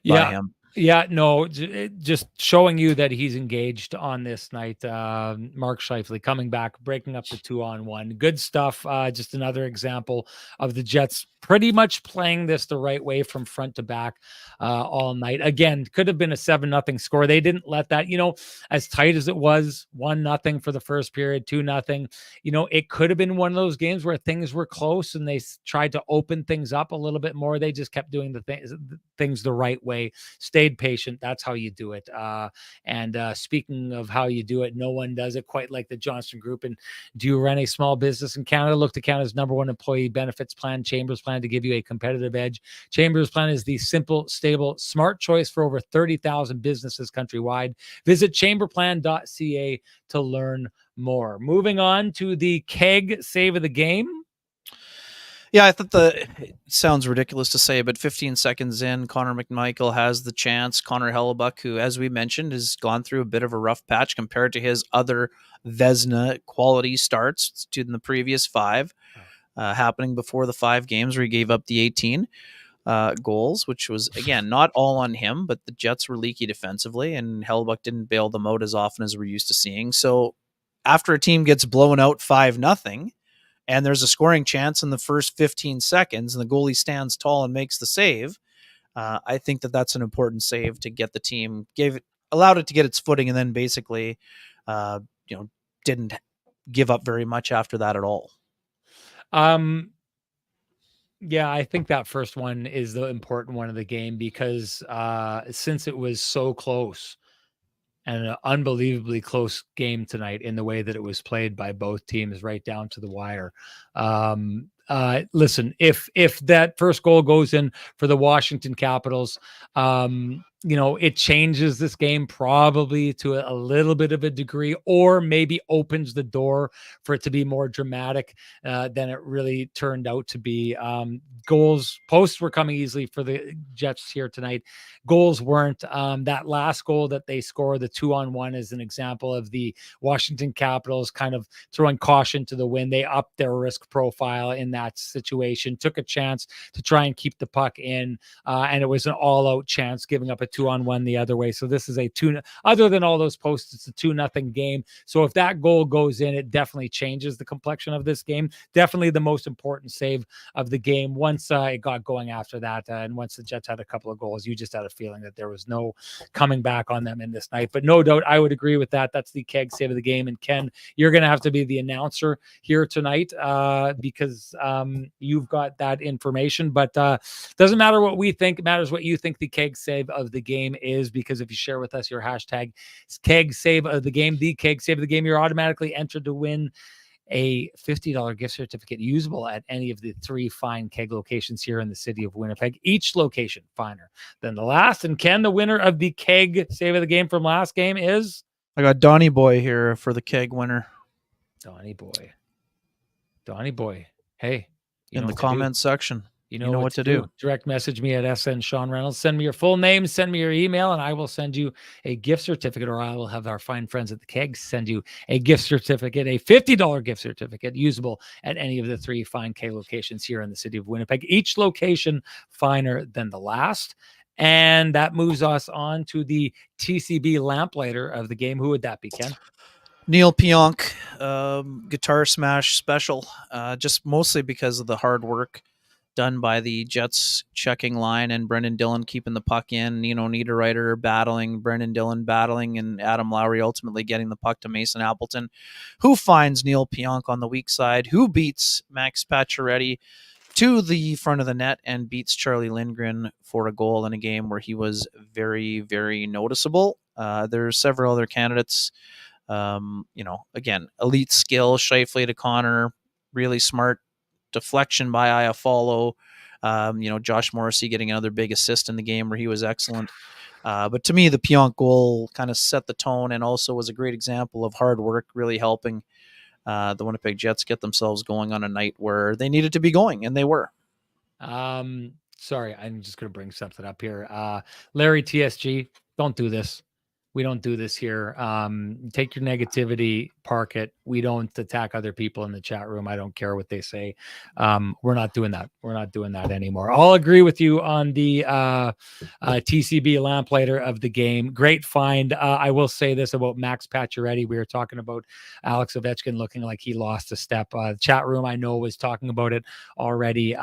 Speaker 2: by him.
Speaker 1: Yeah, no, just showing you that he's engaged on this night. Mark Scheifele coming back, breaking up the 2-on-1. Good stuff. Just another example of the Jets pretty much playing this the right way from front to back all night. Again, could have been a 7-0 score. They didn't let that, as tight as it was, 1-0 for the first period, 2-0. It could have been one of those games where things were close and they tried to open things up a little bit more. They just kept doing the things the right way. Stayed patient. That's how you do it. And speaking of how you do it, no one does it quite like the Johnston Group. And do you run a small business in Canada? Look to Canada's #1 employee benefits plan, Chambers Plan, to give you a competitive edge. Chambers Plan is the simple, stable, smart choice for over 30,000 businesses countrywide. Visit chamberplan.ca to learn more. Moving on to the keg save of the game.
Speaker 2: Yeah, I thought it sounds ridiculous to say, but 15 seconds in, Connor McMichael has the chance. Connor Hellebuyck, who, as we mentioned, has gone through a bit of a rough patch compared to his other Vezina quality starts in the previous 5, happening before the 5 games where he gave up the 18 goals, which was, again, not all on him, but the Jets were leaky defensively, and Hellebuyck didn't bail them out as often as we're used to seeing. So after a team gets blown out 5-0, and there's a scoring chance in the first 15 seconds, and the goalie stands tall and makes the save, I think that's an important save to get the team, allowed it to get its footing, and then basically, didn't give up very much after that at all.
Speaker 1: Yeah, I think that first one is the important one of the game, because since it was so close, and an unbelievably close game tonight in the way that it was played by both teams right down to the wire. Listen, if that first goal goes in for the Washington Capitals, it changes this game probably to a little bit of a degree, or maybe opens the door for it to be more dramatic than it really turned out to be. Posts were coming easily for the Jets here tonight. Goals weren't. That last goal that they scored, the 2-on-1, is an example of the Washington Capitals kind of throwing caution to the wind. They upped their risk profile in that situation, took a chance to try and keep the puck in, and it was an all-out chance, giving up a 2-on-1 the other way. So this is a two. Other than all those posts, it's a 2-0 game. So if that goal goes in, it definitely changes the complexion of this game. Definitely the most important save of the game. Once it got going after that, and once the Jets had a couple of goals, you just had a feeling that there was no coming back on them in this night. But no doubt, I would agree with that. That's the keg save of the game. And Ken, you're going to have to be the announcer here tonight, because you've got that information. But doesn't matter what we think; it matters what you think the keg save of the game is. Because if you share with us your hashtag keg save of the game, the keg save of the game, you're automatically entered to win a $50 gift certificate usable at any of the 3 fine keg locations here in the city of Winnipeg. Each location finer than the last. And Ken, the winner of the keg save of the game from last game is?
Speaker 2: I got Donnie Boy here for the keg winner.
Speaker 1: Donnie Boy. Donnie Boy. Hey,
Speaker 2: in the comment section. You know what to do.
Speaker 1: Direct message me at SN Sean Reynolds. Send me your full name, send me your email, and I will send you a gift certificate, or I will have our fine friends at the Keg send you a gift certificate, a $50 gift certificate usable at any of the 3 fine Keg locations here in the city of Winnipeg. Each location finer than the last. And that moves us on to the TCB lamplighter of the game. Who would that be, Ken?
Speaker 2: Neil Pionk, guitar smash special, just mostly because of the hard work done by the Jets checking line and Brendan Dillon keeping the puck in. Niederreiter battling, Brendan Dillon battling, and Adam Lowry ultimately getting the puck to Mason Appleton, who finds Neil Pionk on the weak side, who beats Max Pacioretty to the front of the net and beats Charlie Lindgren for a goal in a game where he was very, very noticeable. There's several other candidates. Again, elite skill, Scheifele to Connor, really smart deflection by Iafallo. Josh Morrissey getting another big assist in the game where he was excellent. But to me, the Pionk goal kind of set the tone and also was a great example of hard work really helping the Winnipeg Jets get themselves going on a night where they needed to be going, and they were.
Speaker 1: Sorry, I'm just going to bring something up here. Larry TSG, don't do this. We don't do this here. Take your negativity, park it. We don't attack other people in the chat room. I don't care what they say. We're not doing that. We're not doing that anymore. I'll agree with you on the TCB lamplighter of the game. Great find. I will say this about Max Pacioretty. We were talking about Alex Ovechkin looking like he lost a step. The chat room, I know, was talking about it already.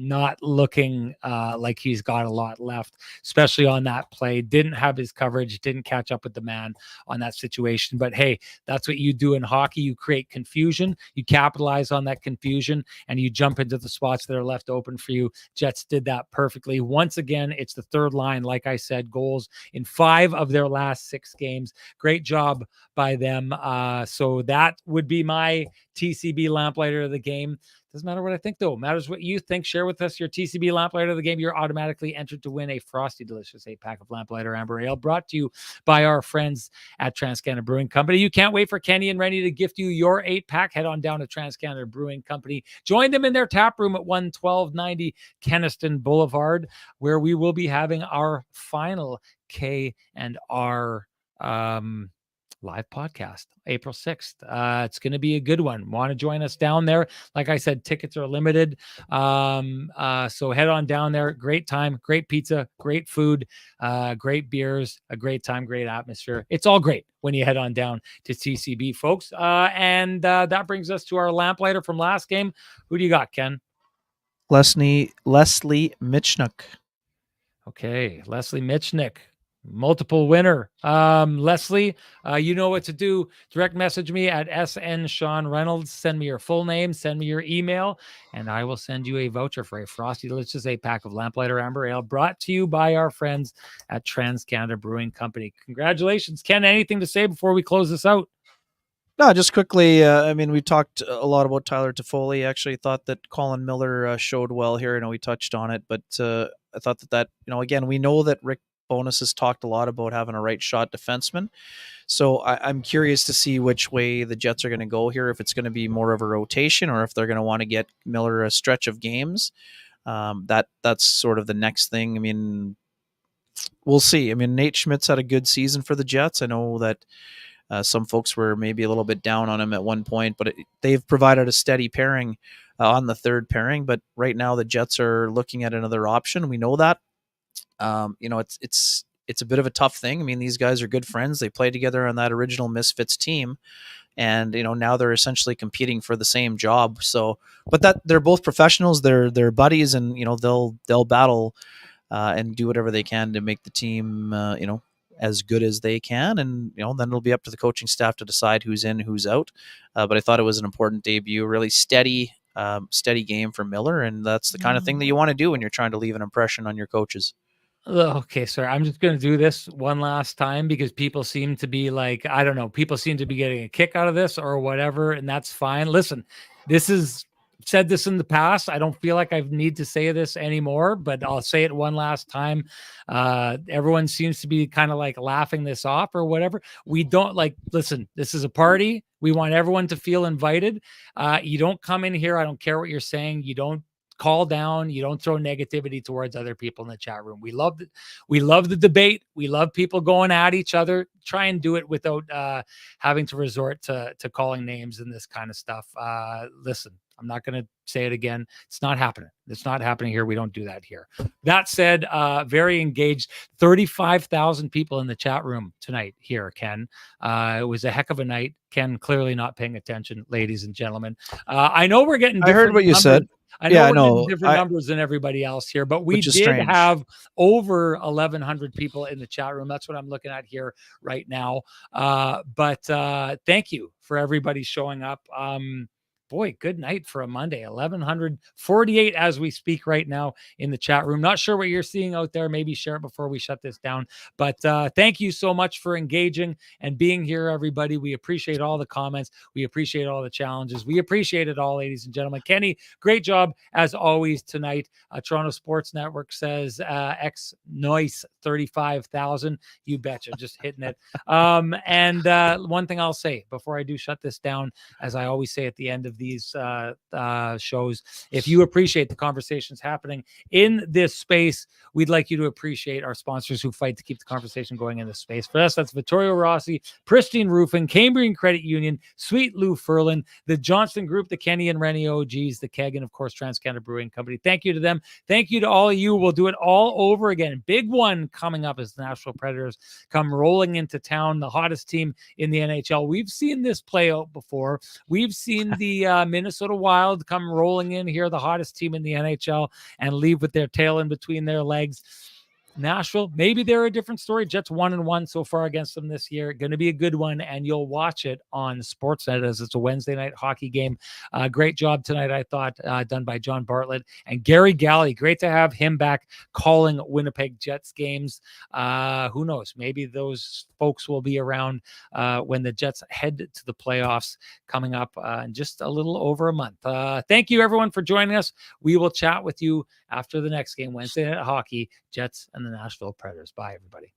Speaker 1: Not looking like he's got a lot left, especially on that play. Didn't have his coverage, didn't catch up with the man on that situation. But hey, that's what you do in hockey. You create confusion, you capitalize on that confusion, and you jump into the spots that are left open for you. Jets did that perfectly. Once again, it's the third line. Like I said, goals in 5 of their last 6 games. Great job by them. So that would be my TCB lamplighter of the game. Doesn't matter what I think, though. It matters what you think. Share with us your TCB lamplighter of the game. You're automatically entered to win a frosty, delicious 8-pack of Lamplighter Amber Ale, brought to you by our friends at TransCanada Brewing Company. You can't wait for Kenny and Renny to gift you your 8-pack. Head on down to TransCanada Brewing Company. Join them in their tap room at 11290 Kenniston Boulevard, where we will be having our final K&R live podcast April 6th. It's going to be a good one. Want to join us down there? Like I said, tickets are limited. So head on down there. Great time, great pizza, great food, great beers, a great time, great atmosphere. It's all great when you head on down to TCB, folks. And that brings us to our lamplighter from last game. Who do you got, Ken?
Speaker 2: Leslie Mitchnick.
Speaker 1: Okay, Leslie Mitchnick. Multiple winner. Leslie, you know what to do. Direct message me at SN Sean Reynolds. Send me your full name, send me your email, and I will send you a voucher for a frosty, let's just say, pack of Lamplighter Amber Ale, brought to you by our friends at TransCanada Brewing Company. Congratulations. Ken, anything to say before we close this out?
Speaker 2: No, just quickly, we talked a lot about Tyler Toffoli. Actually thought that Colin Miller showed well here. I know we touched on it, but I thought that, again, we know that Rick Bowness has talked a lot about having a right shot defenseman. So I'm curious to see which way the Jets are going to go here, if it's going to be more of a rotation or if they're going to want to get Miller a stretch of games. That's sort of the next thing. We'll see. Nate Schmidt's had a good season for the Jets. I know that some folks were maybe a little bit down on him at one point, but they've provided a steady pairing on the third pairing. But right now the Jets are looking at another option. We know that. It's a bit of a tough thing. I mean, these guys are good friends. They played together on that original Misfits team, and now they're essentially competing for the same job. So, but that they're both professionals. They're buddies, and they'll battle and do whatever they can to make the team as good as they can, and then it'll be up to the coaching staff to decide who's in, who's out. But I thought it was an important debut, really steady game for Miller, and that's the kind of thing that you want to do when you're trying to leave an impression on your coaches.
Speaker 1: Okay, sir. I'm just going to do this one last time because people seem to be like, I don't know, people seem to be getting a kick out of this or whatever, and that's fine. Listen, this is said this in the past. I don't feel like I need to say this anymore, but I'll say it one last time. Everyone seems to be kind of like laughing this off or whatever. We don't listen, this is a party. We want everyone to feel invited. You don't come in here. I don't care what you're saying. You don't call down. You don't throw negativity towards other people in the chat room. We love the debate. We love people going at each other. Try and do it without having to resort to calling names and this kind of stuff. Listen, I'm not going to say it again. It's not happening. It's not happening here. We don't do that here. That said, very engaged. 35,000 people in the chat room tonight here, Ken. It was a heck of a night. Ken clearly not paying attention, ladies and gentlemen. I know we're getting
Speaker 2: I heard what you said.
Speaker 1: I know we're getting different numbers than everybody else here, but we did have over 1,100 people in the chat room. That's what I'm looking at here right now. But thank you for everybody showing up. Boy, good night for a Monday. 1,148 as we speak right now in the chat room. Not sure what you're seeing out there. Maybe share it before we shut this down. But thank you so much for engaging and being here, everybody. We appreciate all the comments. We appreciate all the challenges. We appreciate it all, ladies and gentlemen. Kenny, great job as always tonight. Toronto Sports Network says X Noise 35,000. You betcha, just hitting it. And one thing I'll say before I do shut this down, as I always say at the end of these shows, if you appreciate the conversations happening in this space, we'd like you to appreciate our sponsors who fight to keep the conversation going in this space. For us, that's Vittorio Rossi, Pristine Roofing, Cambrian Credit Union, Sweet Lou Furlan, the Johnston Group, the Kenny and Renny OGs, the Keg, and of course TransCanada Brewing Company. Thank you to them. Thank you to all of you. We'll do it all over again. Big one coming up as the Nashville Predators come rolling into town, the hottest team in the NHL. We've seen this play out before. We've seen the Minnesota Wild come rolling in here, the hottest team in the NHL, and leave with their tail in between their legs. Nashville, maybe they're a different story. Jets 1-1 so far against them this year. Going to be a good one, and you'll watch it on Sportsnet as it's a Wednesday night hockey game. Great job tonight, I thought, done by John Bartlett and Gary Galley. Great to have him back calling Winnipeg Jets games. Who knows? Maybe those folks will be around when the Jets head to the playoffs coming up in just a little over a month. Thank you, everyone, for joining us. We will chat with you after the next game, Wednesday night hockey, Jets and the Nashville Predators. Bye, everybody.